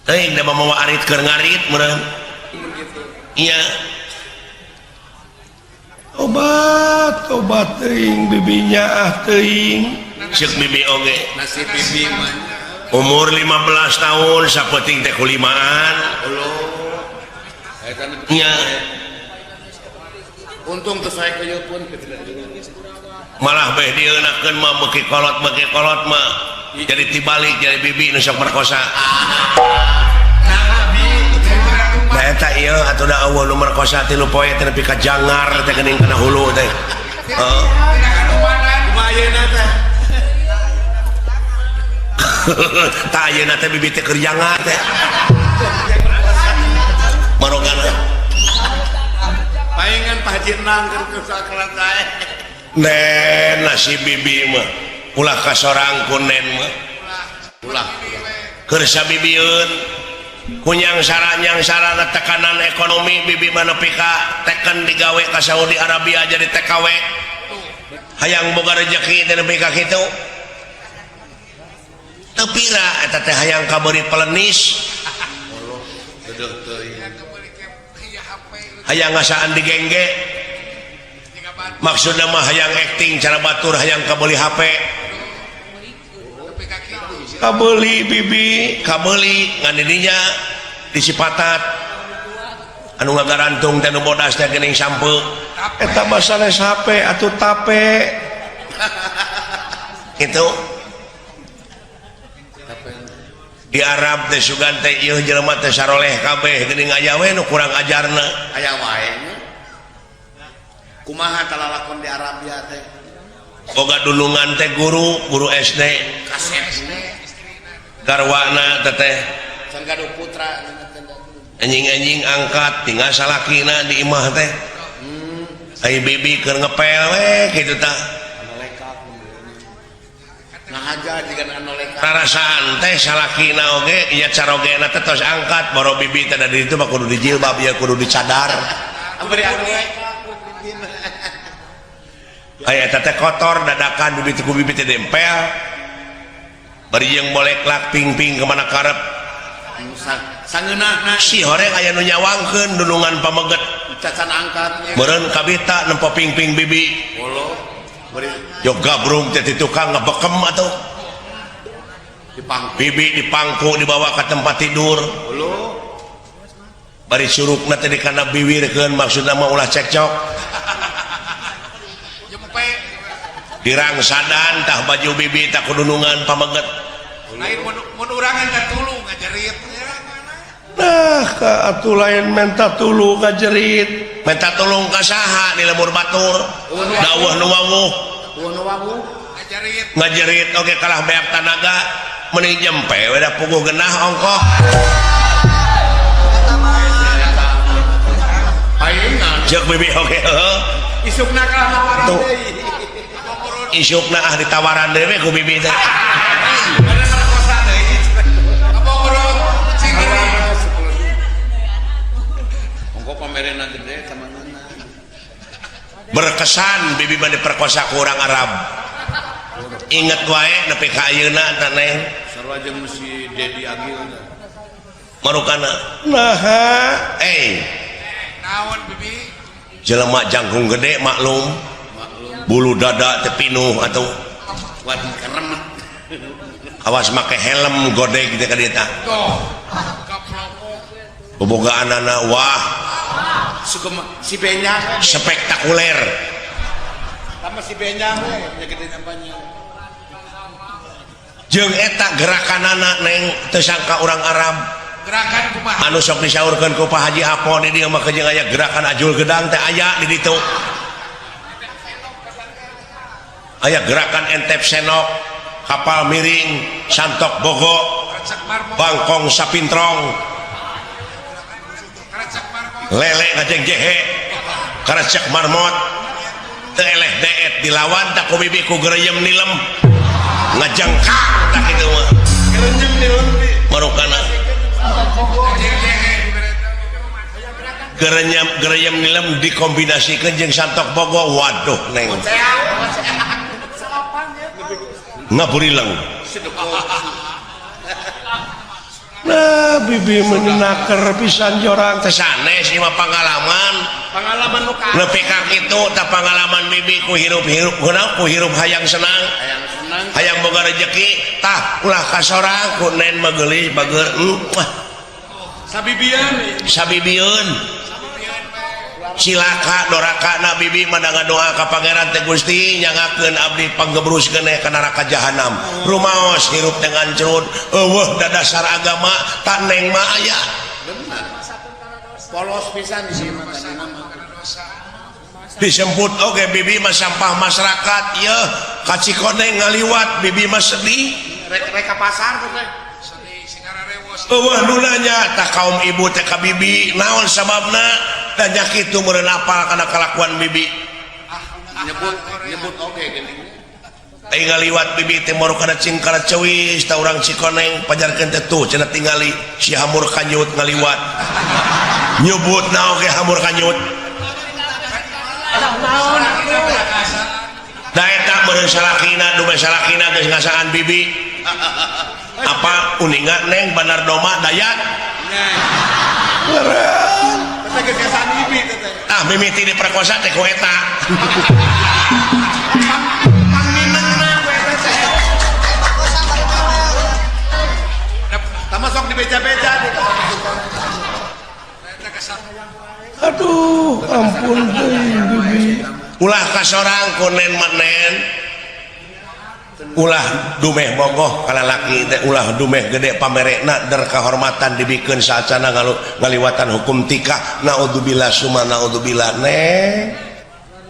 teuing da mawa arit keur ngarit meureun iya obat teuing bibinya teuing ceuk bibi oge nasib bibi mah umur 15 tahun sapeting teh kulimaan Allah nya untung tuh saya ke pun malah beh dieunakeun mah beuki kolot mah jadi tibalik jadi bibi nu sok merkosa. Nah eta ieu atuda eueuh nu merkosa 3 poe teh nepi ka jangar teh geuning kana hulu teh. Heeh. lumayan teh Tah ayeuna teh bibi teh keur jangar teh. Marogana. palingan Pak Haji Nang keur sakrat sae Nen nasi bibi mah ulah kasorang ku nen mah ulah keur sabibieun kunyang sarana tekanan ekonomi bibi mah nepi ka teken digawe ka Saudi Arabia jadi TKW hayang boga rezeki teh nepi ka kitu teu pira eta teh hayang kabeurit pelenis hayang ngasaan digengge maksudna mah hayang acting cara batur hayang kabeli HP kabeli bibi kabeli ngan didinya di Cipatat anu ngagarantung teh nu bodas teh geuning sampeu eta basanes HP atuh tape gitu di Arab teh sugan teh ieu jelema teh saroleh kabeh geuning aya we nu kurang ajarna aya wae kumaha talalakon di Arabia teh boga dulungan teh guru SD kaset garwana teh can gaduh putra anjing-anjing angkat tinggal salakina di imah teh ai bibi keur ngepel we kitu tah ngahaja jigan anu leka rarasaan teh salakina oge ieu carogena teh tos angkat boro bibi teh da ditu mah kudu dijilbab ya kudu dicadar beri anu leka aya eta teh kotor dadakan bibi teh dempel bari jeung bolek lak ping-ping kemana karep sangeunahna si horeng aya nu nyawangkeun dulungan pameget cacan angkat meureun kabita nempo ping-ping bibi bolo beri yo gabrung teh ti tukang ngabekem atuh dipangku bibi dipangku dibawa ke tempat tidur bolo bari surukna teh dikana biwirkeun maksudna mah ulah cekcok dirangsadan tah baju bibi tak kudunungan pameget lain mun urangan ka tulu ngajerit nah ka atuh lain menta tulu ngajerit menta tulung ka saha di lemur batur dawuh nu wawuh ngajerit oge kalah beak tanaga mending jempe we da puguh genah ongkoh palingan ceuk bibi oge heuh isukna kalah tawaran tuh deui isukna ditawaran dewe ku bibi teh ongko pamerena gede teman-teman berkesan bibi mah diperkosa ku urang Arab inget wae nepi ka ayeuna tah neng sarua jeung si Dedi Agil marukana naha naon bibi jelema jangkung gede maklum bulu dada teh pinuh atuh wadi keremet awas make helm godeg teh ka dieu tah tuh kaploko bobogaanana wah si Benyang spektakuler sama si Benyang we nya gede nampanya jeung eta gerakanana neng teu sangka urang Arab gerakan kumaha anu sok disaurkeun ku Pak Haji Apo di dieu mah jeung aya gerakan ajul gedang teh aya di ditu aya gerakan entep senok kapal miring santok bogo bangkong sapintrong lele ngajeng jehe karecek marmot teu eleh deet dilawan tak ku bibi ku gereyem nilem ngajengkak tak kitu mah gerenyem nilem marukana gereyem nilem dikombinasikeun jeung santok bogo waduh neng ngaburileng nah bibi menaker pisan jorang teh sanes ieu mah pengalaman nu ka nepi ka kitu tah pengalaman bibi ku hirup-hirup heunah ku hirup hayang senang hayang senang hayang boga rezeki tah ulah kasorang ku nen mah geulis bager Sabibiun silaka doraka na bibi mana ngadoa ka Pangeran teh Gusti nyangakeun abdi panggebruskeun ka neraka jahanam rumaos hirup teh ngancrut eueuh da dasar agama taneng mah aya polos pisan di sini disebut oge bibi mah sampah masyarakat ya ka Cikoneng ngaliwat bibi mah sedih rek ka pasar teh eueuh nulanya tah kaum ibu teh ka bibi naon sababna tanya kitu meureun apal kana kalakuan bibi nyebut oge geuning teh ngaliwat bibi teh moro kana cingkara ceuwis tah urang Cikoneng pajarkeun teh tuh cenah tingali si hamur kanyut ngaliwat nyebut na oge hamur kanyut da eta meureun salakina dume salakina geus ngasaan bibi apa uninga neng Bandar Doma Dayat teh kesan bibi teh ah mimiti diperkosa teh ku eta pangminengna we teh tama sok di beja-beja di aduh ampun bibi ulah kasorang kunen manen ulah dumeh bogoh ka lalaki teh ulah dumeh gede pamerekna der kahormatan dibikeun saacana ngaliwatan hukum tikah naudzubillah summa naudzubillah neng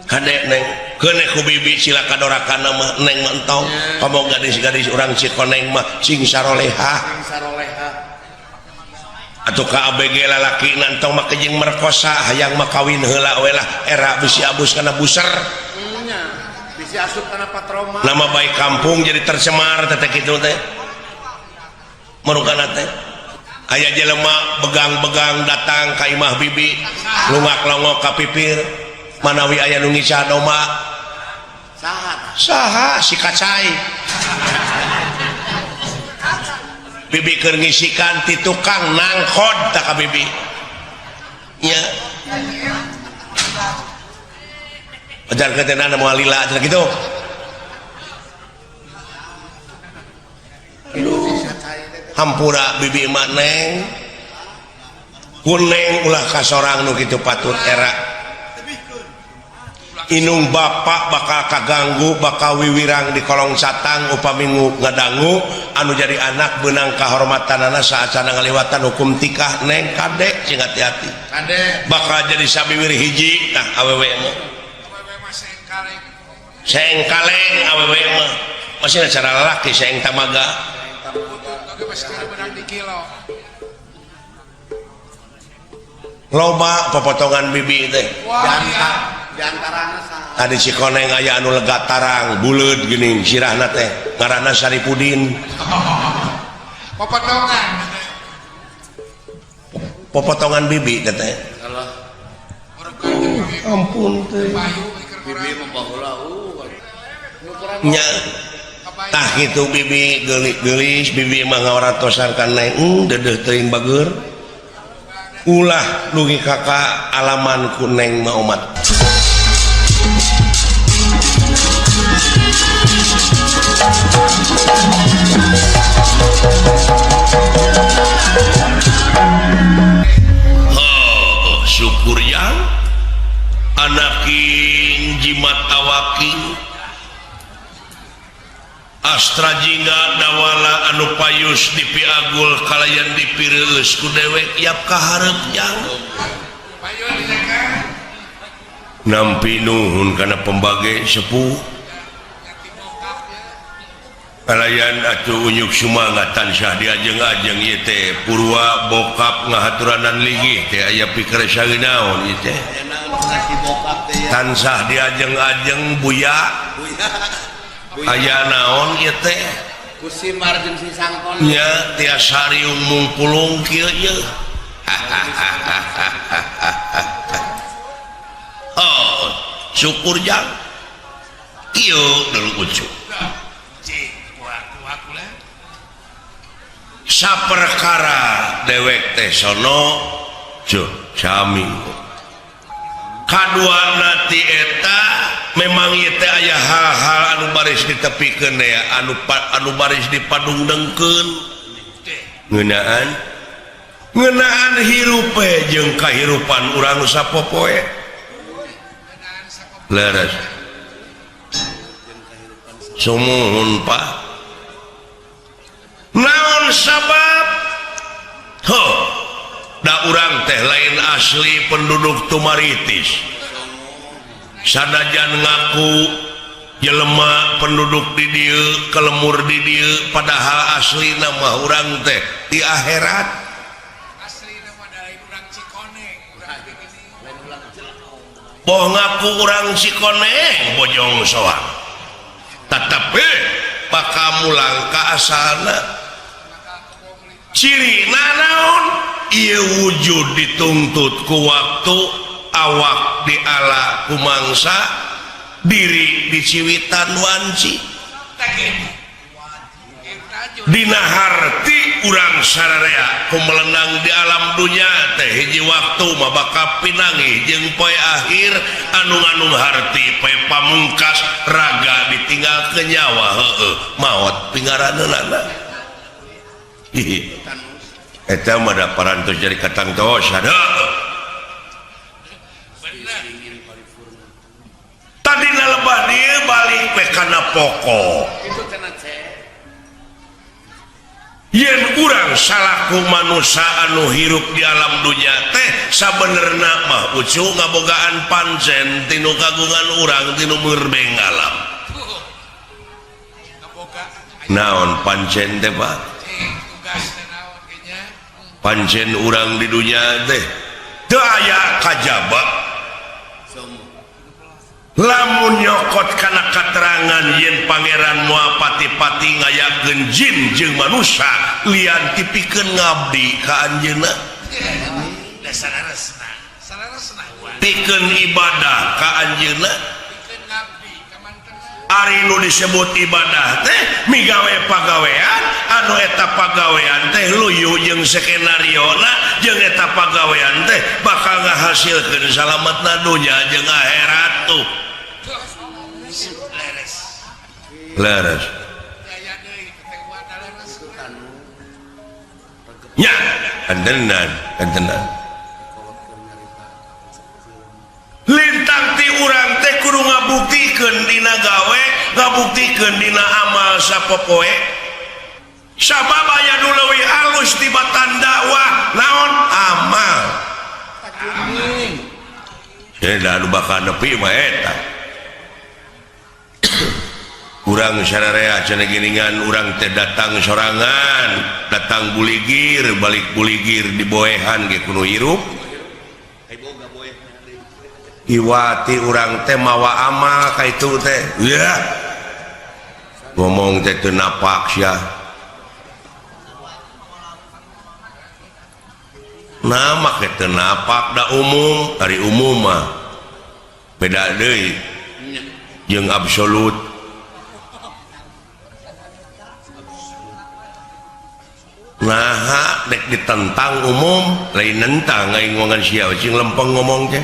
hade neng keuneh ku bibi sila kadorakanna mah neng mah entong pamong gadis-gadis urang Cikoneng mah cing saroleha atuh ka ABG lalaki nantong mah kejing merkosa hayang mah kawin heula we lah era bisi abus kana buser bisi asup kana patroma nama baik kampung jadi tercemar teh kitu teh marugana teh aya jelema begang-begang datang ka imah bibi lungak-longok ka pipir manawi aya nu ngisah doma saha si kacai bibi keur ngisikan ti tukang nangkod tah ka bibi nya ajar ketenan moal lila cenah kitu hampura bibi mah neng kuneng ulah kasorang nu kitu patut era inung bapak bakal kaganggu bakal wiwirang di kolong catang upami ngadangu anu jadi anak benang kahormatanana saacana ngaliwatan hukum tikah neng kadek cing hati-hati kadek bakal jadi sabiwir hiji nah awewe mah seng kaleng awewe mah masih cara lalaki seng tamaga loba pepotongan bibi teh diantarana tadi Cikoneng aya anu lega tarang buleud geuning sirahna teh ngaranna Saripudin popotongan bibi teh ampun teh bibi membaheula nya tah kitu bibi geulis bibi mah ngawaratosan ka neng deudeuh teuing bager ulah dugi kakak alaman ku neng mah umat syukur yang anakin jimat awaking astra jingga dawala anu payus di piagul kalayan dipireus ku dewek yap kaharep jang nampi nuhun kana pembage sepuh kalayan atuh unyuk sumangat tansah diajeng-ajeng ieu teh purwa bokap ngahaturanan linggih teh aya pikir saeunaon ieu teh tansah diajeng-ajeng buya aya naon ieu teh kusi marjeung si sangkon nya tiasa riung mungpulung kieu ye oh syukur jang kieu dulu ucuk saperkara dewek teh sono jo sami kaduana ti eta memang ieu teh aya hal-hal anu baris ditepikeun ya anu baris dipadungdengkeun ngeunaan ngenaan hirupe jeung kahirupan urang sapopoe leres sumuhun Pak naon sabab da urang teh lain asli penduduk Tumaritis sanajan ngaku jelema penduduk di dieu kelemur di dieu padahal asli nama urang teh di akhirat asli nama dari urang Cikoneng urang boh ngaku urang Cikoneng bojong soang tetapi pakamulang ka asalna ciri naon ieu wujud dituntut ku waktu awak diala ku mangsa diri diciwitan wanci dina harti urang sararea ku melenang di alam dunya teh hiji waktu mah bakal pinangih jeung poe akhir anu ngandung harti poe pamungkas raga ditinggal ke nyawa heueuh maot pingaraneunana eta mah da parantos jadi katangtos ada tadi lebah dia balik pe kana pokok yen urang salaku manusia anu hirup di alam dunya teh sabenerna mah ucu ngabogaan pancen tinu kagungan urang tinu merbeng alam naon pancen teh Pak pancen urang di dunya teh teu aya kajaba lamun nyokot kana katerangan yen pangeran moal pati-pati ngayakeun jin jeung manusia lian tipikeun ngabdi ka anjeunna pikeun ibadah ka anjeunna ari nu disebut ibadah teh migawe pagawean anu eta pagawean teh luyu jeung skenariona jeung eta pagawean teh bakal ngahasilkeun salametna dunya jeung akhirat tuh leres nya andenan lintang ti urang teh kudu ngabuktikeun dina gawe ngabuktikeun dina amal sapopoe sabab aya nu leuwih alus tibatan dakwah naon amal da nu bakal nepi mah eta urang sararea cenah geuningan urang teh datang sorangan datang buligir balik buligir di boehan ge kudu hirup iwati urang teh mawa amal ka itu teh ya ngomong teh teu napak sia nama ke teu napak da umum ari umum mah beda deui jeung absolut nah dek ditentang umum lain nentang aing ngomongan sia cing lempeng ngomong teh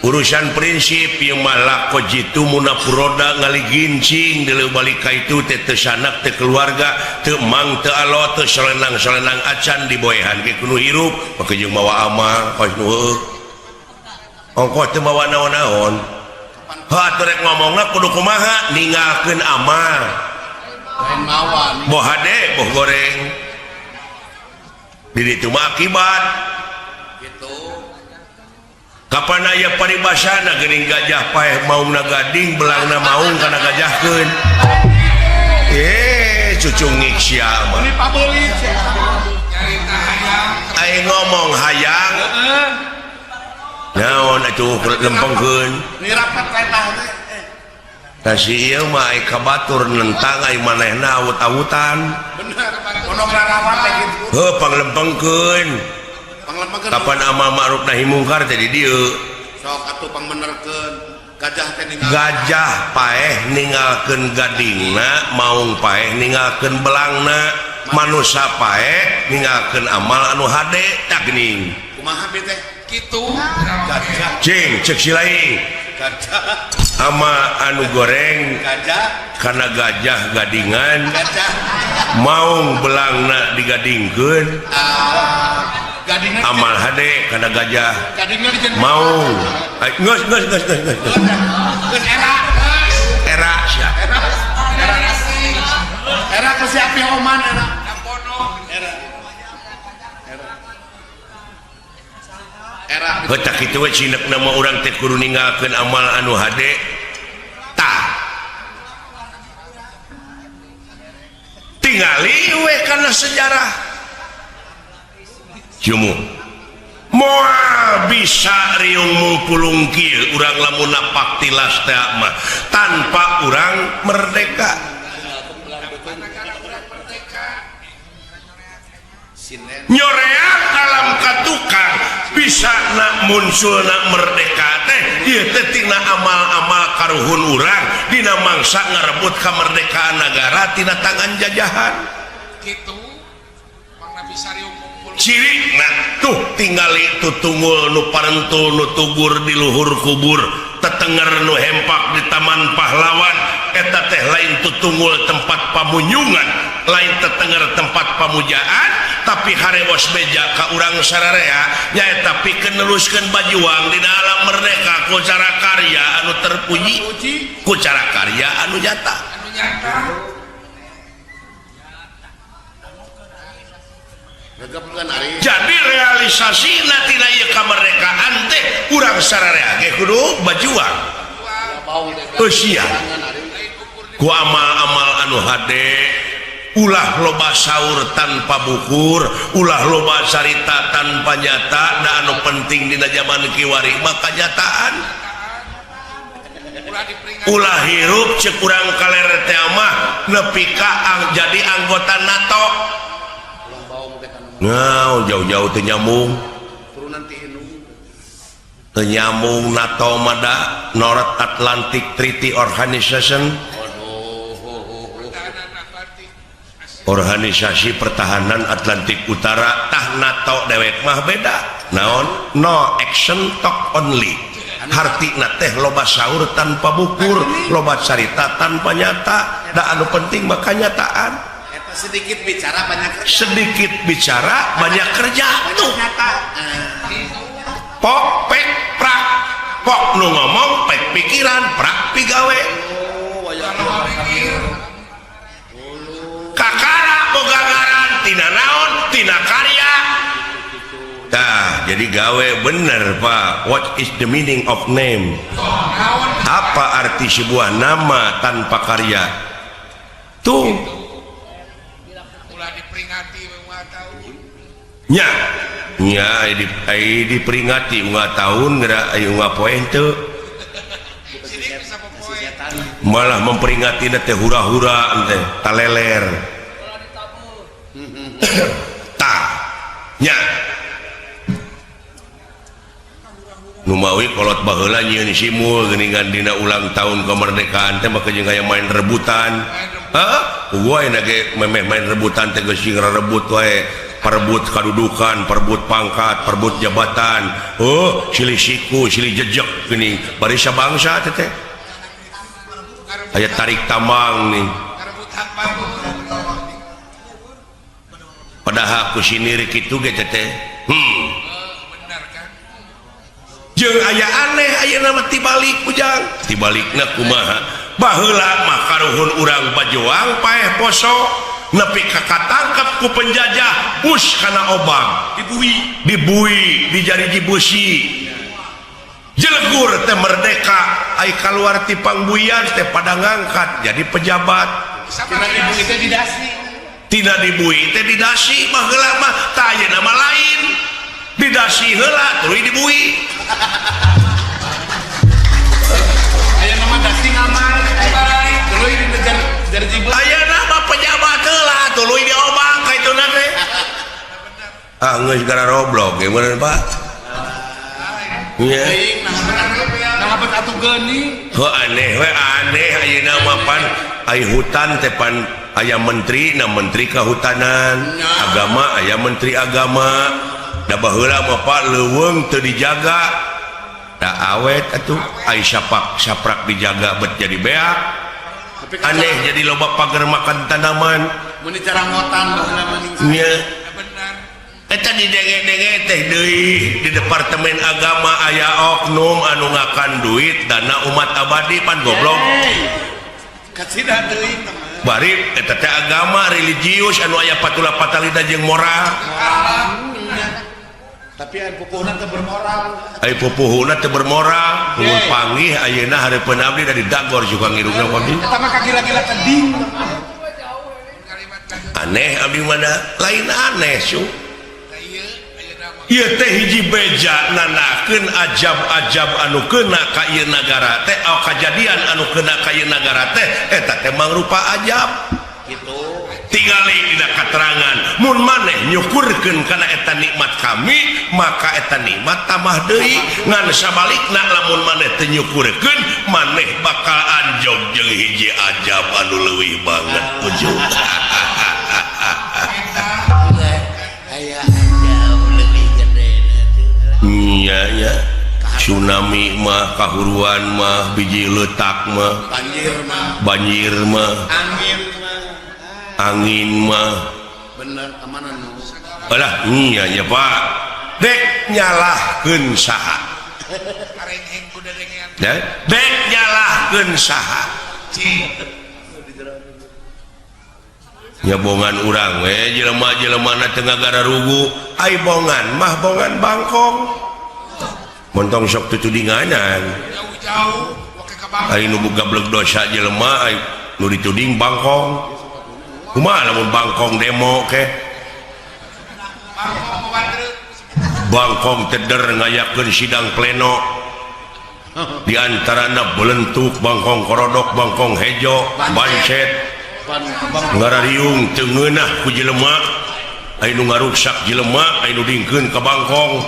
urusan prinsip yang malah kojitu munapuroda ngali gincing dulu balik ka itu teh teu sanak teh keluarga teu mang teu alo teu solenang acan di boehan ge kudu hirup make jeung mawa amal kos nu heueuh ongkos teu mawa naon-naon ha rek ngomongna kudu kumaha ninggalkeun amal boh hade boh goreng di ditu mah akibat kapan aya paribasana geuning gajah paeh maungna gading belangna maung kana gajahkeun cucungik sia mah ai ngomong hayang naon atuh lempengkeun nirapat retah teh tah si ieu mah ai kabatur nentang ai manehna awut-awutan bener ono nglarawat teh kitu heuh panglempengkeun kapan amal ma'ruf nahi mungkar teh di dieu sok atuh pangbenerkeun gajah teh ninggal gajah paeh ninggalkeun gadingna maung paeh ninggalkeun belangna manusia paeh ninggalkeun amal anu hade tak geuning kumaha teh kitu gajah cing cek si lain gajah ama anu goreng Gajah. karena gajah gadingan Gajah. mau belangna digadingkeun Gadingan. amal hade karena gajah Gadingan di mau geus Geus era sia Era ke siapa yang oman era. Era. Hetak kitu we cinek nama urang teh kudu ninggalkeun amal anu hade tah tingali we kana sejarah jumu moal bisa riung mungpulung kieu urang lamun napak tilas teh mah tanpa urang merdeka nyoreak alam katukang bisa nak muncul nak merdeka teh ieu teh tina amal-amal karuhun urang dina mangsa ngarebut kamerdekaan negara tina tangan jajahan Gitu. Mang Nabi Sariung ngumpul. ciri nah tuh tingali tutunggul nu parentul nu tugur di luhur kubur tetenger nu hempak di taman pahlawan eta teh lain tutunggul tempat pamunyungan lain tetenger tempat pamujaan tapi harewos beja ka urang sararea nyaeta pikeun neluskeun bajuang dina alam merdeka ku cara karya anu terpuji ku cara karya anu nyata Anu nyata. Gegepkeun ari. jadi realisasi tina ieu kamerdekaan teh urang sararea ge kudu bajuang Bau teh. eusia ku amal-amal anu hade ulah loba saur tanpa bukur ulah loba carita tanpa nyata da anu penting dina zaman kiwari mah kanyataan Ulah diperingati. ulah hirup ceuk urang kalere teh mah nepi ka jadi anggota NATO Ulah bau teh kan. ngau jauh-jauh teu nyambung Turunan ti Hindu. teu nyambung NATO mah da North Atlantic Treaty Organization Organisasi Pertahanan Atlantik Utara tah NATO dewek mah beda naon no action talk only hartina teh loba saur tanpa bukur loba carita tanpa nyata da anu penting mah kanyataan Eta sedikit bicara banyak kerja. sedikit bicara banyak kerja tuh Nyata. pok pek prak pok nu ngomong pek pikiran prak pigawe kakara boga ngaran tina naon tina karya tah jadi gawe bener pak what is the meaning of name apa arti sebuah nama tanpa karya tuh Ulah diperingati ulah tahun. nya nya diperingati unggah tahun geura aya unggah poe teu Sini bisa popoe. malah memperingati teh hura-hura teh taleler tah nya nu mawi kolot baheula nyieun simul geuningan dina ulang tahun kemerdekaan teh maka jeung aya main rebutan heeh gua aya ge memeh main rebutan teh geus rebut wae perebut kedudukan perebut pangkat perebut jabatan oh silih siku silih jejeg geuning bari sabangsa teh aya tarik tambang nih Karebut hak bangun. padahal ku sinir kitu ge teh Benar kan? jeung aya aneh aya nama tibalik ujang tibalikna kumaha baheula mah karuhun urang bajuang paeh poso nepi ka katangkep ku penjajah bus kana obang dibui dijari jibusi jelegur teh merdeka ai kaluar ti pangbuyan teh pada ngangkat jadi pejabat Tina ibu itu didasi. tidak dibui teh didasi mah heula mah tah aya nama lain didasi heula tuluy dibui Aya nama dasi ngamal. Tuluy di dari jibul. aya nama pejabat heula tuluy diobang ka ituna teh ah geus gara roblok ge bener Pak nya Teuing nah bet atuh geuning. aneh we aneh ayeuna mah pan aya hutan teh pan aya menteri na menteri kehutanan agama aya menteri agama da baheula mah Pak leuweung teu dijaga tak awet atuh saprak dijaga bet jadi beak Tapi kan aneh jadi loba pagar makan tanaman mun cara ngotan baheula mending nya benar eta didenge-denge teh deui di departemen agama aya oknum anu ngakan duit dana umat abadi pan goblok kasida deui teman bari eta teh agama religius anu aya patula patalina jeung moral tapi aya pupuhna teu bermoral ai pupuhuna teu bermoral mun panggih ayeuna hareupeun abdi dari dagor juga ngirungna abdi eta mah kagila-gila teding aneh abdi mana lain aneh su iya aya nama ieu teh hiji beja nanakeun ajab-ajab anu keuna ka ieu nagara teh kajadian anu keuna ka ieu nagara teh eta teh mangrupa ajab gitu tingali dina katerangan mun maneh nyukurkeun kana eta nikmat kami maka eta nikmat tambah deui ngan sabalikna lamun maneh teu nyukurkeun maneh bakal anjog jeung hiji ajab anu leuwih banget ujug aya jauh lebih gede iya ya tsunami mah kahuruan mah biji leutak mah banjir mah angin mah bener kemana nu alah iya ya Pak dek nyalahkeun saha kareng kuda dengean dek nyalahkeun saha nyabongan urang we jelema-jelemana teu ngagara rugu ai bongan mah bongan bangkong montong sok tutudinganan jauh-jauh wake ka bang ai nu boga bleg dosa jelema ai nu dituding bangkong kumaha lamun bangkong demo ke bangkong teder ngayakeun sidang pleno di antarana belentuk bangkong korodok bangkong hejo bancet ngarariung teu ngeunah ku jelema aya nu ngaruksak jelema aya nu dingkeun ka bangkong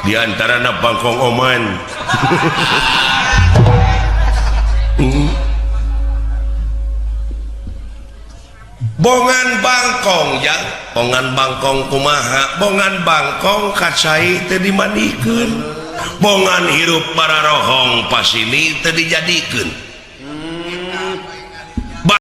di antarana bangkong oman bongan bangkong ya bongan bangkong kumaha bongan bangkong kacai teu dimandikeun bongan hirup para rohong pas ini teu dijadikeun